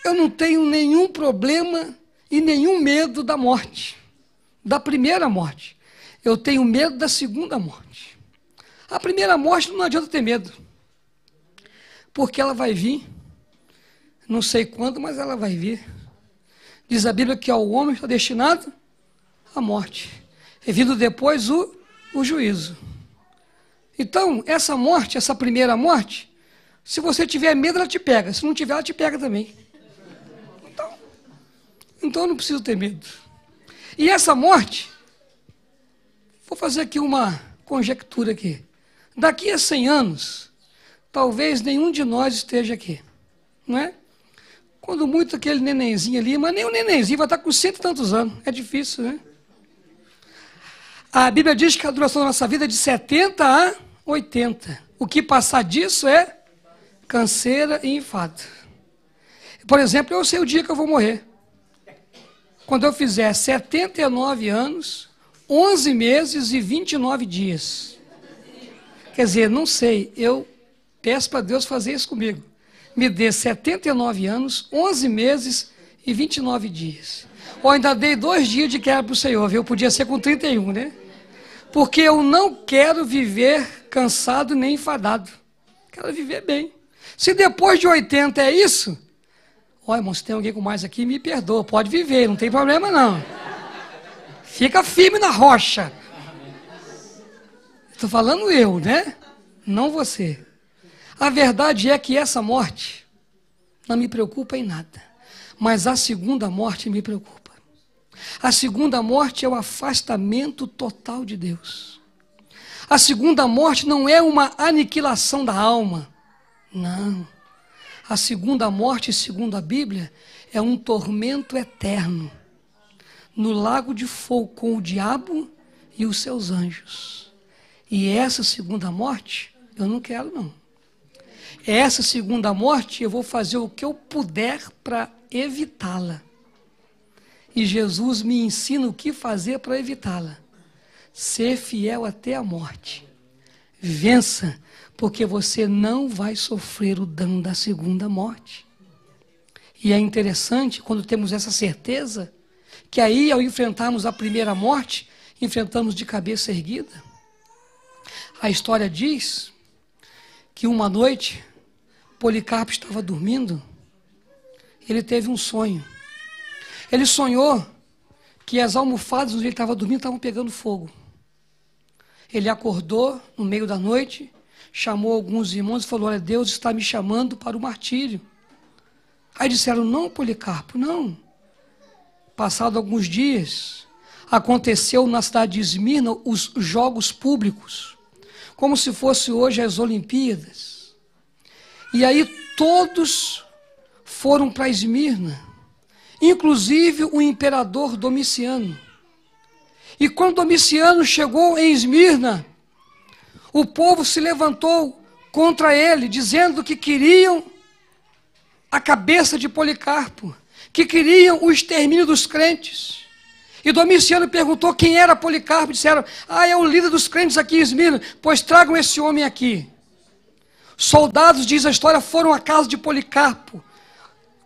eu não tenho nenhum problema e nenhum medo da morte. Da primeira morte. Eu tenho medo da segunda morte. A primeira morte não adianta ter medo. Porque ela vai vir. Não sei quando, mas ela vai vir. Diz a Bíblia que ao homem está destinado a morte. E vindo depois o juízo. Então, essa morte, essa primeira morte, se você tiver medo, ela te pega. Se não tiver, ela te pega também. Então eu não preciso ter medo. E essa morte, vou fazer aqui uma conjectura aqui. Daqui a 100 anos, talvez nenhum de nós esteja aqui, não é? Quando muito aquele nenenzinho ali, mas nem o nenenzinho vai estar com 100 e tantos anos, é difícil, né? A Bíblia diz que a duração da nossa vida é de 70 a 80. O que passar disso é canseira e enfado. Por exemplo, eu sei o dia que eu vou morrer. Quando eu fizer 79 anos, 11 meses e 29 dias. Quer dizer, não sei, eu peço para Deus fazer isso comigo. Me dê 79 anos, 11 meses e 29 dias. Ou ainda dei 2 dias de quebra para o Senhor, viu? Podia ser com 31, né? Porque eu não quero viver cansado nem enfadado. Quero viver bem. Se depois de 80 é isso... Olha, irmão, se tem alguém com mais aqui, me perdoa, pode viver, não tem problema não. Fica firme na rocha. Estou falando eu, né? Não você. A verdade é que essa morte não me preocupa em nada. Mas a segunda morte me preocupa. A segunda morte é o afastamento total de Deus. A segunda morte não é uma aniquilação da alma. Não. A segunda morte, segundo a Bíblia, é um tormento eterno no lago de fogo com o diabo e os seus anjos. E essa segunda morte, eu não quero não. Essa segunda morte, eu vou fazer o que eu puder para evitá-la. E Jesus me ensina o que fazer para evitá-la. Ser fiel até a morte. Vença, porque você não vai sofrer o dano da segunda morte. E é interessante, quando temos essa certeza, que aí, ao enfrentarmos a primeira morte, enfrentamos de cabeça erguida. A história diz que uma noite, Policarpo estava dormindo, ele teve um sonho. Ele sonhou que as almofadas onde ele estava dormindo estavam pegando fogo. Ele acordou no meio da noite, chamou alguns irmãos e falou: olha, Deus está me chamando para o martírio. Aí disseram: não, Policarpo, não. Passado alguns dias, aconteceu na cidade de Esmirna os Jogos Públicos, como se fosse hoje as Olimpíadas. E aí todos foram para Esmirna, inclusive o imperador Domiciano. E quando Domiciano chegou em Esmirna, o povo se levantou contra ele, dizendo que queriam a cabeça de Policarpo, que queriam o extermínio dos crentes. E Domiciano perguntou quem era Policarpo. Disseram: é o líder dos crentes aqui em Esmirna. Pois tragam esse homem aqui. Soldados, diz a história, foram à casa de Policarpo.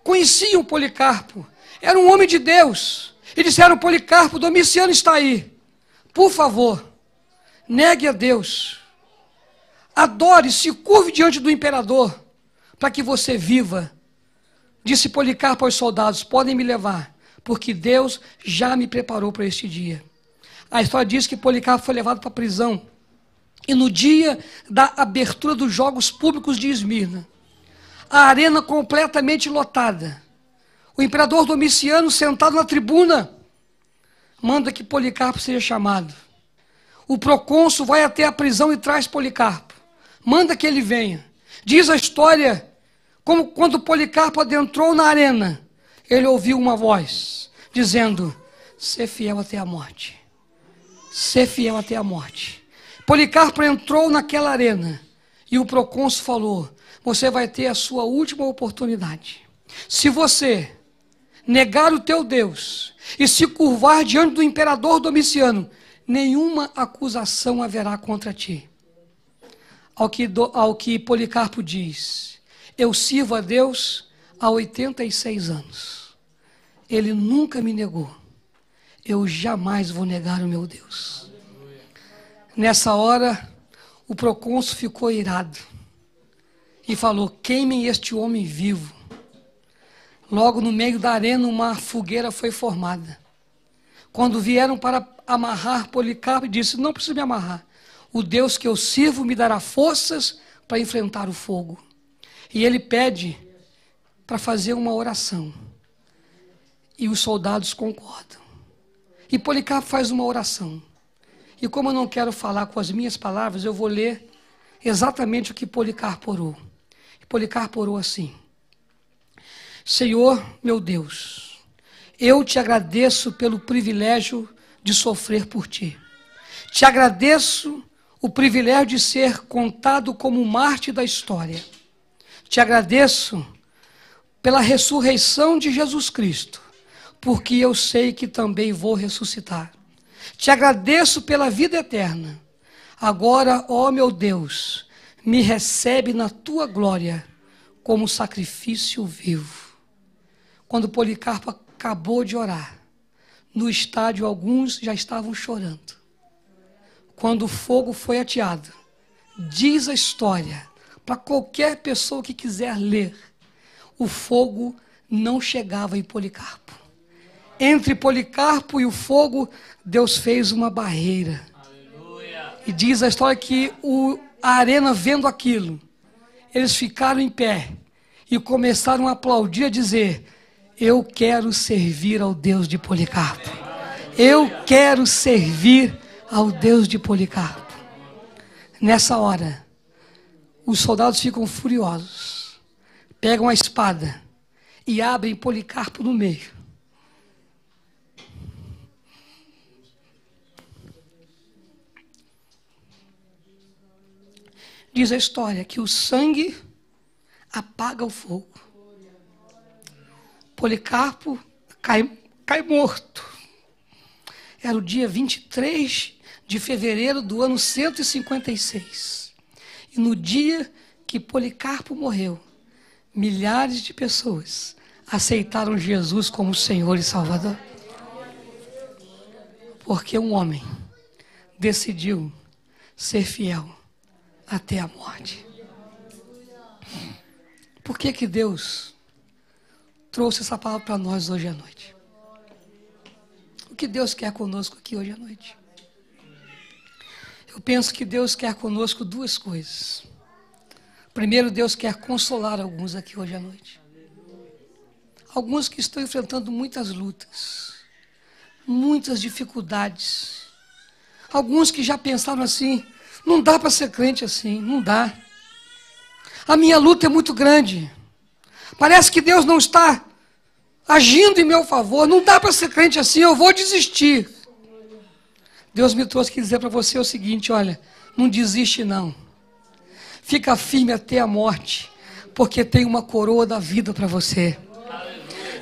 Conheciam Policarpo. Era um homem de Deus. E disseram: Policarpo, Domiciano está aí. Por favor, negue a Deus. Adore, se curve diante do imperador, para que você viva. Disse Policarpo aos soldados: podem me levar, porque Deus já me preparou para este dia. A história diz que Policarpo foi levado para a prisão. E no dia da abertura dos Jogos Públicos de Esmirna, a arena completamente lotada, o imperador Domiciano, sentado na tribuna, manda que Policarpo seja chamado. O procônsul vai até a prisão e traz Policarpo. Manda que ele venha. Diz a história, como quando Policarpo adentrou na arena, ele ouviu uma voz dizendo: ser fiel até a morte. Ser fiel até a morte. Policarpo entrou naquela arena e o procônsul falou: você vai ter a sua última oportunidade. Se você negar o teu Deus e se curvar diante do imperador Domiciano, nenhuma acusação haverá contra ti. Ao que Policarpo diz: eu sirvo a Deus há 86 anos. Ele nunca me negou. Eu jamais vou negar o meu Deus. Nessa hora, o procônsul ficou irado e falou: queimem este homem vivo. Logo no meio da arena, uma fogueira foi formada. Quando vieram para amarrar Policarpo, disse: não precisa me amarrar. O Deus que eu sirvo me dará forças para enfrentar o fogo. E ele pede para fazer uma oração. E os soldados concordam. E Policarpo faz uma oração. E como eu não quero falar com as minhas palavras, eu vou ler exatamente o que Policarpo orou. E Policarpo orou assim: Senhor, meu Deus, eu te agradeço pelo privilégio de sofrer por ti. Te agradeço o privilégio de ser contado como mártir da história. Te agradeço pela ressurreição de Jesus Cristo, porque eu sei que também vou ressuscitar. Te agradeço pela vida eterna. Agora, ó meu Deus, me recebe na tua glória como sacrifício vivo. Quando Policarpo acabou de orar, no estádio alguns já estavam chorando. Quando o fogo foi ateado, diz a história, para qualquer pessoa que quiser ler, o fogo não chegava em Policarpo. Entre Policarpo e o fogo, Deus fez uma barreira. Aleluia. E diz a história que a arena, vendo aquilo, eles ficaram em pé e começaram a aplaudir, a dizer: eu quero servir ao Deus de Policarpo. Eu quero servir ao Deus de Policarpo. Nessa hora, os soldados ficam furiosos, pegam a espada e abrem Policarpo no meio. Diz a história que o sangue apaga o fogo. Policarpo cai morto. Era o dia 23 de fevereiro do ano 156. E no dia que Policarpo morreu, milhares de pessoas aceitaram Jesus como Senhor e Salvador. Porque um homem decidiu ser fiel até a morte. Por que Deus trouxe essa palavra para nós hoje à noite? O que Deus quer conosco aqui hoje à noite? Eu penso que Deus quer conosco duas coisas. Primeiro, Deus quer consolar alguns aqui hoje à noite. Alguns que estão enfrentando muitas lutas. muitas dificuldades. Alguns que já pensaram assim, não dá para ser crente assim, não dá. A minha luta é muito grande. Parece que Deus não está agindo em meu favor, não dá para ser crente assim, eu vou desistir. Deus me trouxe aqui dizer para você o seguinte, olha, não desiste não. Fica firme até a morte, porque tem uma coroa da vida para você.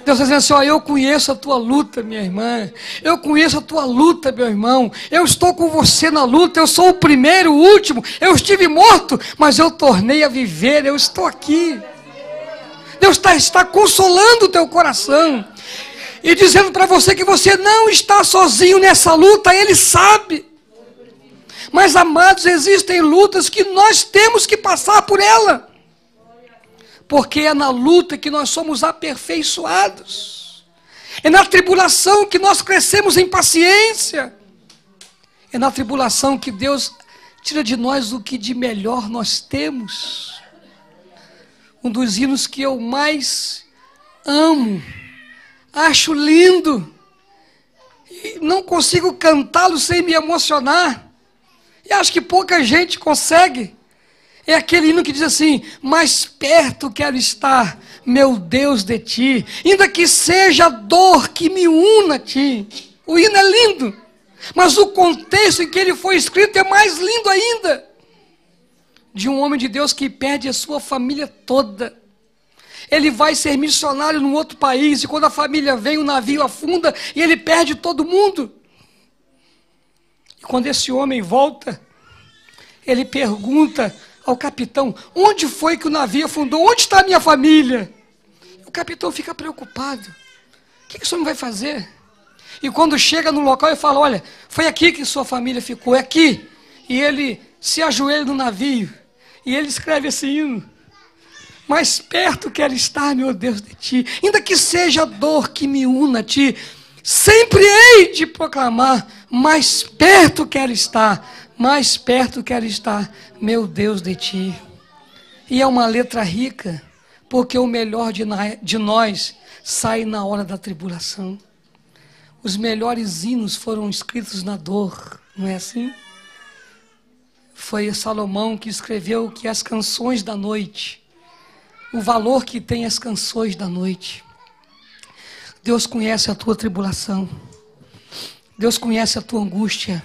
Deus está dizendo assim, ó, eu conheço a tua luta, minha irmã. Eu conheço a tua luta, meu irmão. Eu estou com você na luta. Eu sou o primeiro, o último. Eu estive morto, mas eu tornei a viver. Eu estou aqui. Deus está consolando o teu coração. E dizendo para você que você não está sozinho nessa luta. Ele sabe. Mas, amados, existem lutas que nós temos que passar por ela. Porque é na luta que nós somos aperfeiçoados. É na tribulação que nós crescemos em paciência. É na tribulação que Deus tira de nós o que de melhor nós temos. Um dos hinos que eu mais amo, acho lindo, e não consigo cantá-lo sem me emocionar. E acho que pouca gente consegue. É aquele hino que diz assim, mais perto quero estar, meu Deus, de ti, ainda que seja a dor que me una a ti. O hino é lindo, mas o contexto em que ele foi escrito é mais lindo ainda. De um homem de Deus que perde a sua família toda. Ele vai ser missionário num outro país, e quando a família vem, o navio afunda, e ele perde todo mundo. E quando esse homem volta, ele pergunta ao capitão, onde foi que o navio afundou? Onde está a minha família? O capitão fica preocupado. O que esse homem vai fazer? E quando chega no local, ele fala, olha, foi aqui que sua família ficou, é aqui. E ele se ajoelha no navio, e ele escreve esse hino. Mais perto quero estar, meu Deus, de ti, ainda que seja a dor que me una a ti, sempre hei de proclamar, mais perto quero estar, mais perto quero estar, meu Deus, de ti. E é uma letra rica, porque o melhor de nós sai na hora da tribulação. Os melhores hinos foram escritos na dor, não é assim? Foi Salomão que escreveu que as canções da noite, o valor que tem as canções da noite. Deus conhece a tua tribulação, Deus conhece a tua angústia,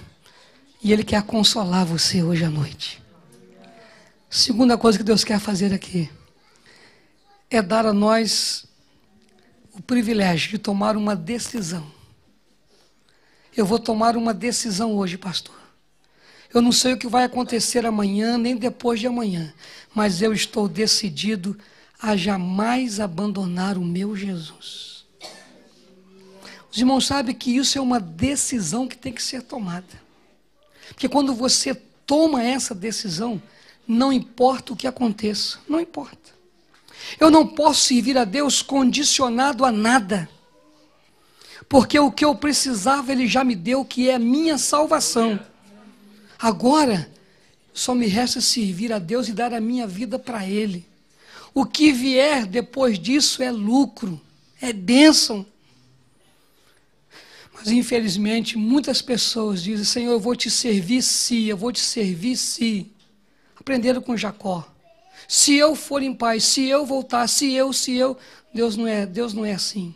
e Ele quer consolar você hoje à noite. Segunda coisa que Deus quer fazer aqui é dar a nós o privilégio de tomar uma decisão. Eu vou tomar uma decisão hoje, pastor. Eu não sei o que vai acontecer amanhã, nem depois de amanhã, mas eu estou decidido a jamais abandonar o meu Jesus. Os irmãos sabem que isso é uma decisão que tem que ser tomada. Porque quando você toma essa decisão, não importa o que aconteça, não importa. Eu não posso servir a Deus condicionado a nada. Porque o que eu precisava Ele já me deu, que é a minha salvação. Agora, só me resta servir a Deus e dar a minha vida para Ele. O que vier depois disso é lucro, é bênção. Mas infelizmente muitas pessoas dizem, Senhor, eu vou te servir se, eu vou te servir se. Aprenderam com Jacó. Se eu for em paz, se eu voltar, se eu, Deus não é assim.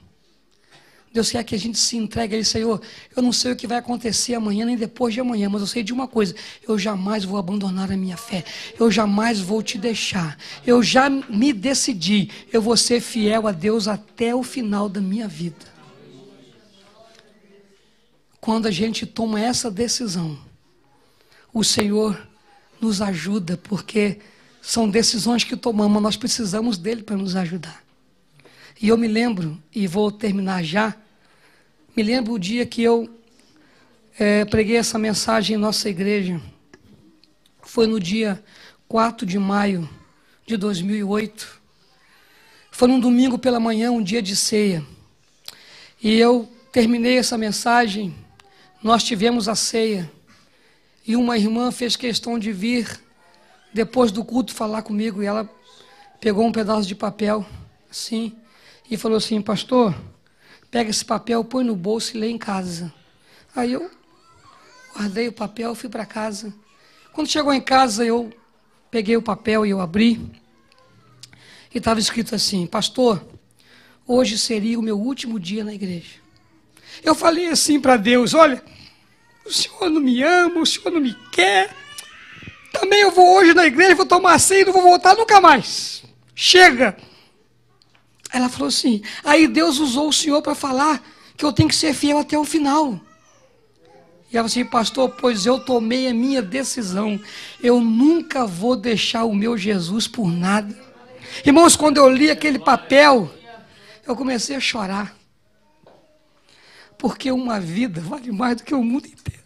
Deus quer que a gente se entregue a Ele, Senhor, eu não sei o que vai acontecer amanhã nem depois de amanhã, mas eu sei de uma coisa, eu jamais vou abandonar a minha fé, eu jamais vou te deixar, eu já me decidi, eu vou ser fiel a Deus até o final da minha vida. Quando a gente toma essa decisão, o Senhor nos ajuda, porque são decisões que tomamos, nós precisamos dEle para nos ajudar. E eu me lembro, e vou terminar já, me lembro o dia que eu preguei essa mensagem em nossa igreja. Foi no dia 4 de maio de 2008. Foi num domingo pela manhã, um dia de ceia. E eu terminei essa mensagem, nós tivemos a ceia. E uma irmã fez questão de vir depois do culto falar comigo. E ela pegou um pedaço de papel, assim, e falou assim, pastor, pega esse papel, põe no bolso e lê em casa. Aí eu guardei o papel, fui para casa. Quando chegou em casa, eu peguei o papel e eu abri. E estava escrito assim: pastor, hoje seria o meu último dia na igreja. Eu falei assim para Deus: olha, o senhor não me ama, o senhor não me quer. Também eu vou hoje na igreja, vou tomar ceia e não vou voltar nunca mais. Chega. Ela falou assim: aí Deus usou o senhor para falar que eu tenho que ser fiel até o final. E ela falou assim: pastor, pois eu tomei a minha decisão. Eu nunca vou deixar o meu Jesus por nada. Irmãos, quando eu li aquele papel, eu comecei a chorar. Porque uma vida vale mais do que o mundo inteiro.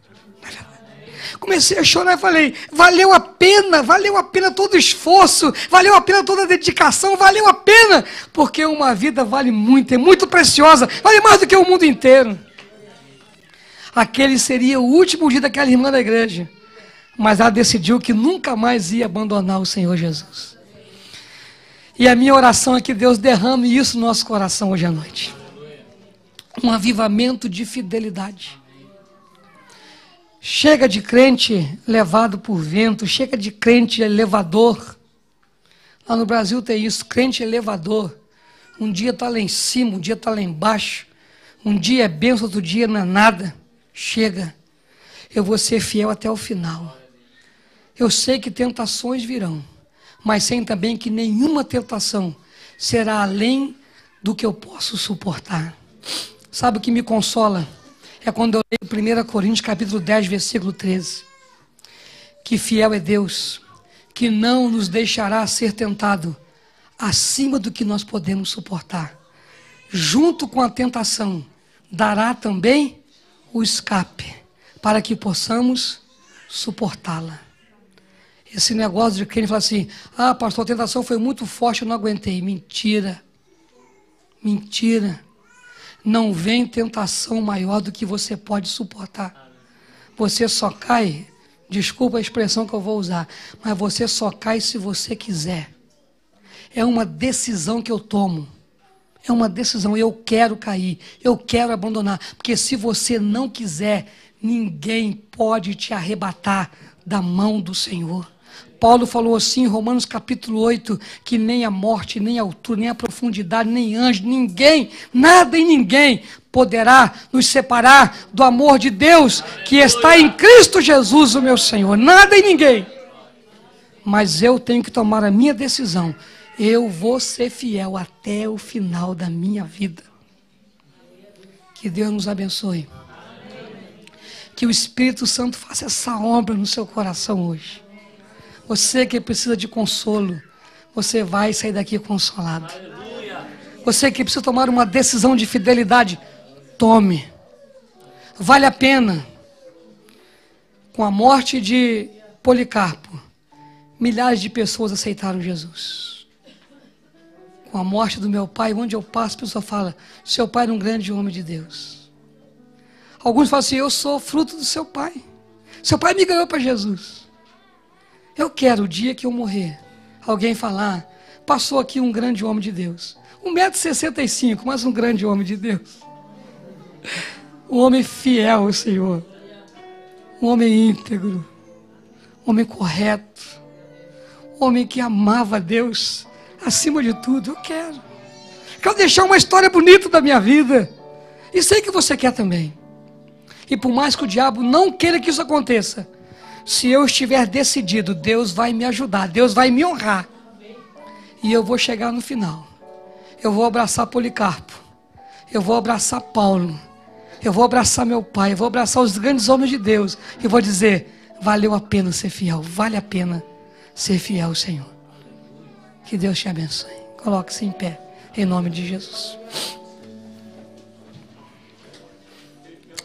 Comecei a chorar e falei: valeu a pena todo o esforço, valeu a pena toda a dedicação, valeu a pena, porque uma vida vale muito, é muito preciosa, vale mais do que o mundo inteiro. Aquele seria o último dia daquela irmã da igreja, mas ela decidiu que nunca mais ia abandonar o Senhor Jesus. E a minha oração é que Deus derrame isso no nosso coração hoje à noite. Um avivamento de fidelidade. Chega de crente levado por vento, chega de crente elevador. Lá no Brasil tem isso, crente elevador. Um dia está lá em cima, um dia está lá embaixo. Um dia é bênção, outro dia não é nada. Chega, eu vou ser fiel até o final. Eu sei que tentações virão, mas sei também que nenhuma tentação será além do que eu posso suportar. Sabe o que me consola? É quando eu leio 1 Coríntios capítulo 10, versículo 13. Que fiel é Deus, que não nos deixará ser tentado acima do que nós podemos suportar. Junto com a tentação, dará também o escape, para que possamos suportá-la. Esse negócio de quem fala assim: ah, pastor, a tentação foi muito forte, eu não aguentei. Mentira. Mentira. Não vem tentação maior do que você pode suportar. Você só cai, desculpa a expressão que eu vou usar, mas você só cai se você quiser. É uma decisão que eu tomo. É uma decisão, eu quero cair, eu quero abandonar. Porque se você não quiser, ninguém pode te arrebatar da mão do Senhor. Paulo falou assim em Romanos capítulo 8, que nem a morte, nem a altura, nem a profundidade, nem anjo, ninguém, nada e ninguém poderá nos separar do amor de Deus que está em Cristo Jesus, o meu Senhor. Nada e ninguém. Mas eu tenho que tomar a minha decisão. Eu vou ser fiel até o final da minha vida. Que Deus nos abençoe. Que o Espírito Santo faça essa obra no seu coração hoje. Você que precisa de consolo, você vai sair daqui consolado. Você que precisa tomar uma decisão de fidelidade, tome. Vale a pena. Com a morte de Policarpo, milhares de pessoas aceitaram Jesus. Com a morte do meu pai, onde eu passo, a pessoa fala: seu pai era um grande homem de Deus. Alguns falam assim: eu sou fruto do seu pai. Seu pai me ganhou para Jesus. Eu quero, o dia que eu morrer, alguém falar: passou aqui um grande homem de Deus. 1,65 m, mas um grande homem de Deus. Um homem fiel ao Senhor. Um homem íntegro. Um homem correto. Um homem que amava a Deus acima de tudo. Eu quero. Quero deixar uma história bonita da minha vida. E sei que você quer também. E por mais que o diabo não queira que isso aconteça, se eu estiver decidido, Deus vai me ajudar, Deus vai me honrar. E eu vou chegar no final. Eu vou abraçar Policarpo. Eu vou abraçar Paulo. Eu vou abraçar meu pai. Eu vou abraçar os grandes homens de Deus. E vou dizer: valeu a pena ser fiel. Vale a pena ser fiel ao Senhor. Que Deus te abençoe. Coloque-se em pé, em nome de Jesus.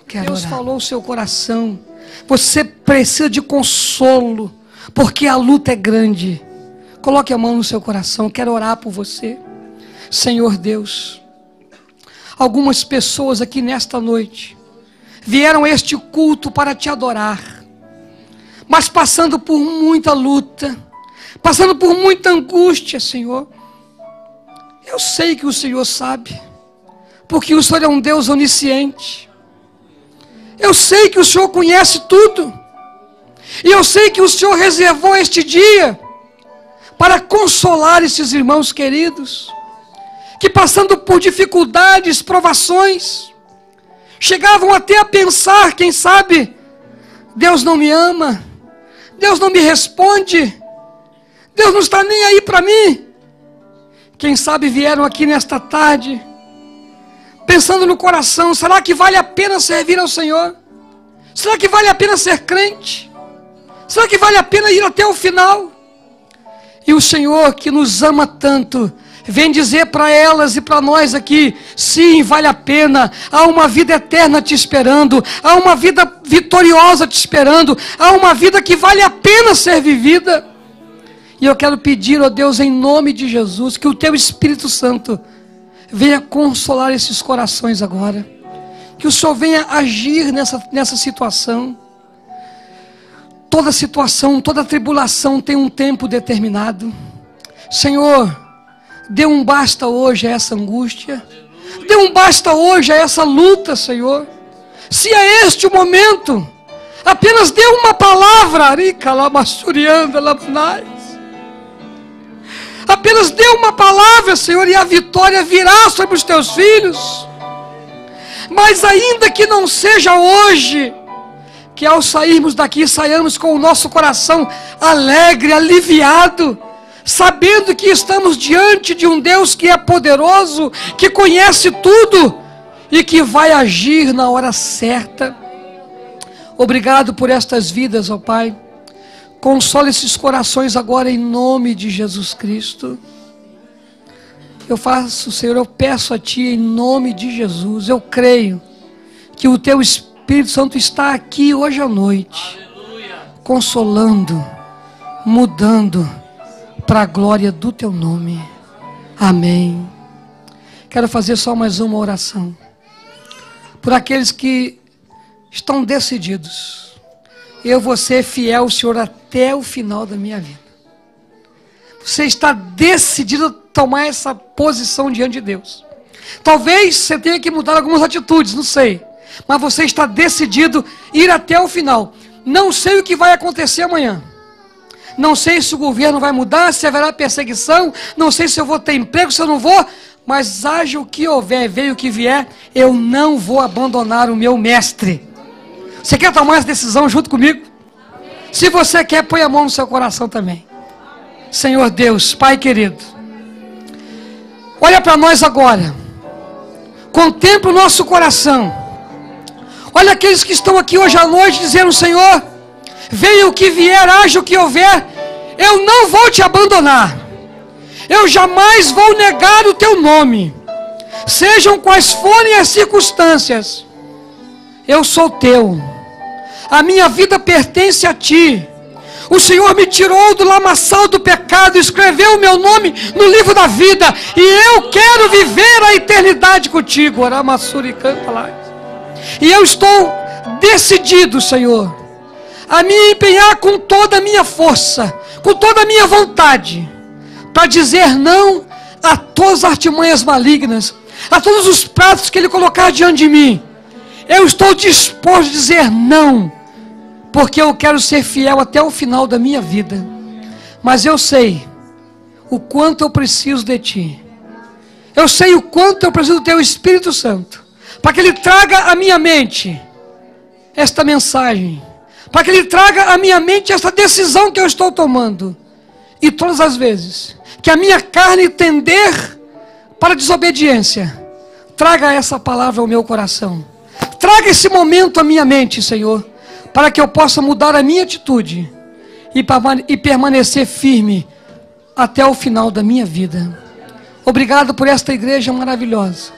Deus falou o seu coração. Você precisa de consolo, porque a luta é grande. Coloque a mão no seu coração. Quero orar por você. Senhor Deus, algumas pessoas aqui nesta noite vieram a este culto para te adorar, mas passando por muita luta, passando por muita angústia, Senhor. Eu sei que o Senhor sabe, porque o Senhor é um Deus onisciente. Eu sei que o Senhor conhece tudo. E eu sei que o Senhor reservou este dia para consolar esses irmãos queridos, que passando por dificuldades, provações, chegavam até a pensar, quem sabe, Deus não me ama, Deus não me responde, Deus não está nem aí para mim. Quem sabe vieram aqui nesta tarde, pensando no coração, será que vale a pena servir ao Senhor? Será que vale a pena ser crente? Será que vale a pena ir até o final? E o Senhor, que nos ama tanto, vem dizer para elas e para nós aqui: sim, vale a pena. Há uma vida eterna te esperando, há uma vida vitoriosa te esperando, há uma vida que vale a pena ser vivida. E eu quero pedir, ó Deus, em nome de Jesus, que o Teu Espírito Santo venha consolar esses corações agora, que o Senhor venha agir nessa situação. Toda situação, toda tribulação tem um tempo determinado. Senhor, dê um basta hoje a essa angústia, dê um basta hoje a essa luta, Senhor. Se é este o momento, apenas dê uma palavra, apenas dê uma palavra, Senhor, e a vitória virá sobre os Teus filhos. Mas ainda que não seja hoje, que ao sairmos daqui, saiamos com o nosso coração alegre, aliviado, sabendo que estamos diante de um Deus que é poderoso, que conhece tudo e que vai agir na hora certa. Obrigado por estas vidas, ó Pai. Consola esses corações agora em nome de Jesus Cristo. Eu faço, Senhor, eu peço a Ti em nome de Jesus. Eu creio que o Teu Espírito Santo está aqui hoje à noite, consolando, mudando para a glória do Teu nome. Amém. Quero fazer só mais uma oração por aqueles que estão decididos. Eu vou ser fiel ao Senhor até o final da minha vida. Você está decidido a tomar essa posição diante de Deus. Talvez você tenha que mudar algumas atitudes, não sei. Mas você está decidido a ir até o final. Não sei o que vai acontecer amanhã. Não sei se o governo vai mudar, se haverá perseguição. Não sei se eu vou ter emprego, se eu não vou. Mas haja o que houver, venha o que vier, eu não vou abandonar o meu mestre. Você quer tomar essa decisão junto comigo? Se você quer, põe a mão no seu coração também. Senhor Deus, Pai querido, olha para nós agora. Contempla o nosso coração. Olha aqueles que estão aqui hoje à noite dizendo: Senhor, venha o que vier, haja o que houver, eu não vou te abandonar. Eu jamais vou negar o Teu nome. Sejam quais forem as circunstâncias, eu sou Teu. A minha vida pertence a Ti. O Senhor me tirou do lamaçal do pecado, escreveu o meu nome no livro da vida, e eu quero viver a eternidade contigo. E eu estou decidido, Senhor, a me empenhar com toda a minha força, com toda a minha vontade, para dizer não a todas as artimanhas malignas, a todos os pratos que Ele colocar diante de mim. Eu estou disposto a dizer não, porque eu quero ser fiel até o final da minha vida. Mas eu sei o quanto eu preciso de Ti. Eu sei o quanto eu preciso do Teu Espírito Santo, para que Ele traga à minha mente esta mensagem, para que Ele traga à minha mente esta decisão que eu estou tomando. E todas as vezes que a minha carne tender para a desobediência, traga essa palavra ao meu coração. Traga esse momento à minha mente, Senhor, para que eu possa mudar a minha atitude e permanecer firme até o final da minha vida. Obrigado por esta igreja maravilhosa.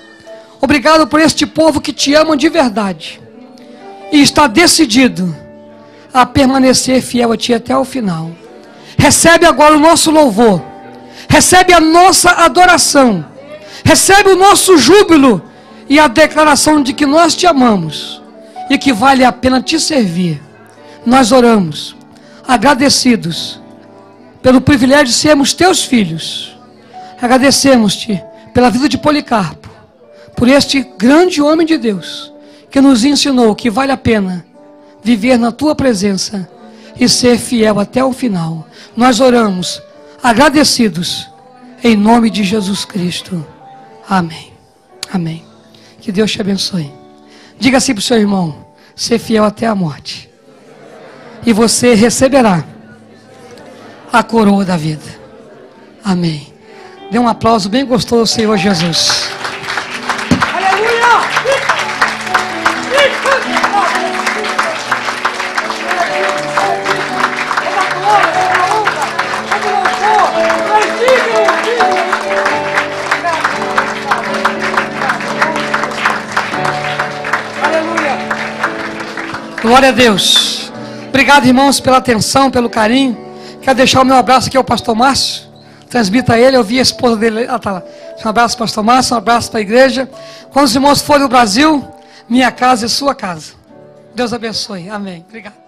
Obrigado por este povo que Te ama de verdade e está decidido a permanecer fiel a Ti até o final. Recebe agora o nosso louvor, recebe a nossa adoração, recebe o nosso júbilo e a declaração de que nós Te amamos e que vale a pena Te servir. Nós oramos agradecidos pelo privilégio de sermos Teus filhos. Agradecemos-Te pela vida de Policarpo, por este grande homem de Deus, que nos ensinou que vale a pena viver na tua presença e ser fiel até o final. Nós oramos, agradecidos, em nome de Jesus Cristo. Amém. Amém. Que Deus te abençoe. Diga assim para o seu irmão: ser fiel até a morte, e você receberá a coroa da vida. Amém. Dê um aplauso bem gostoso ao Senhor Jesus. Glória a Deus. Obrigado, irmãos, pela atenção, pelo carinho. Quero deixar o meu abraço aqui ao pastor Márcio. Transmita a ele, eu vi a esposa dele. Ah, tá lá. Um abraço, pastor Márcio, um abraço para a igreja. Quando os irmãos forem ao Brasil, minha casa é sua casa. Deus abençoe. Amém. Obrigado.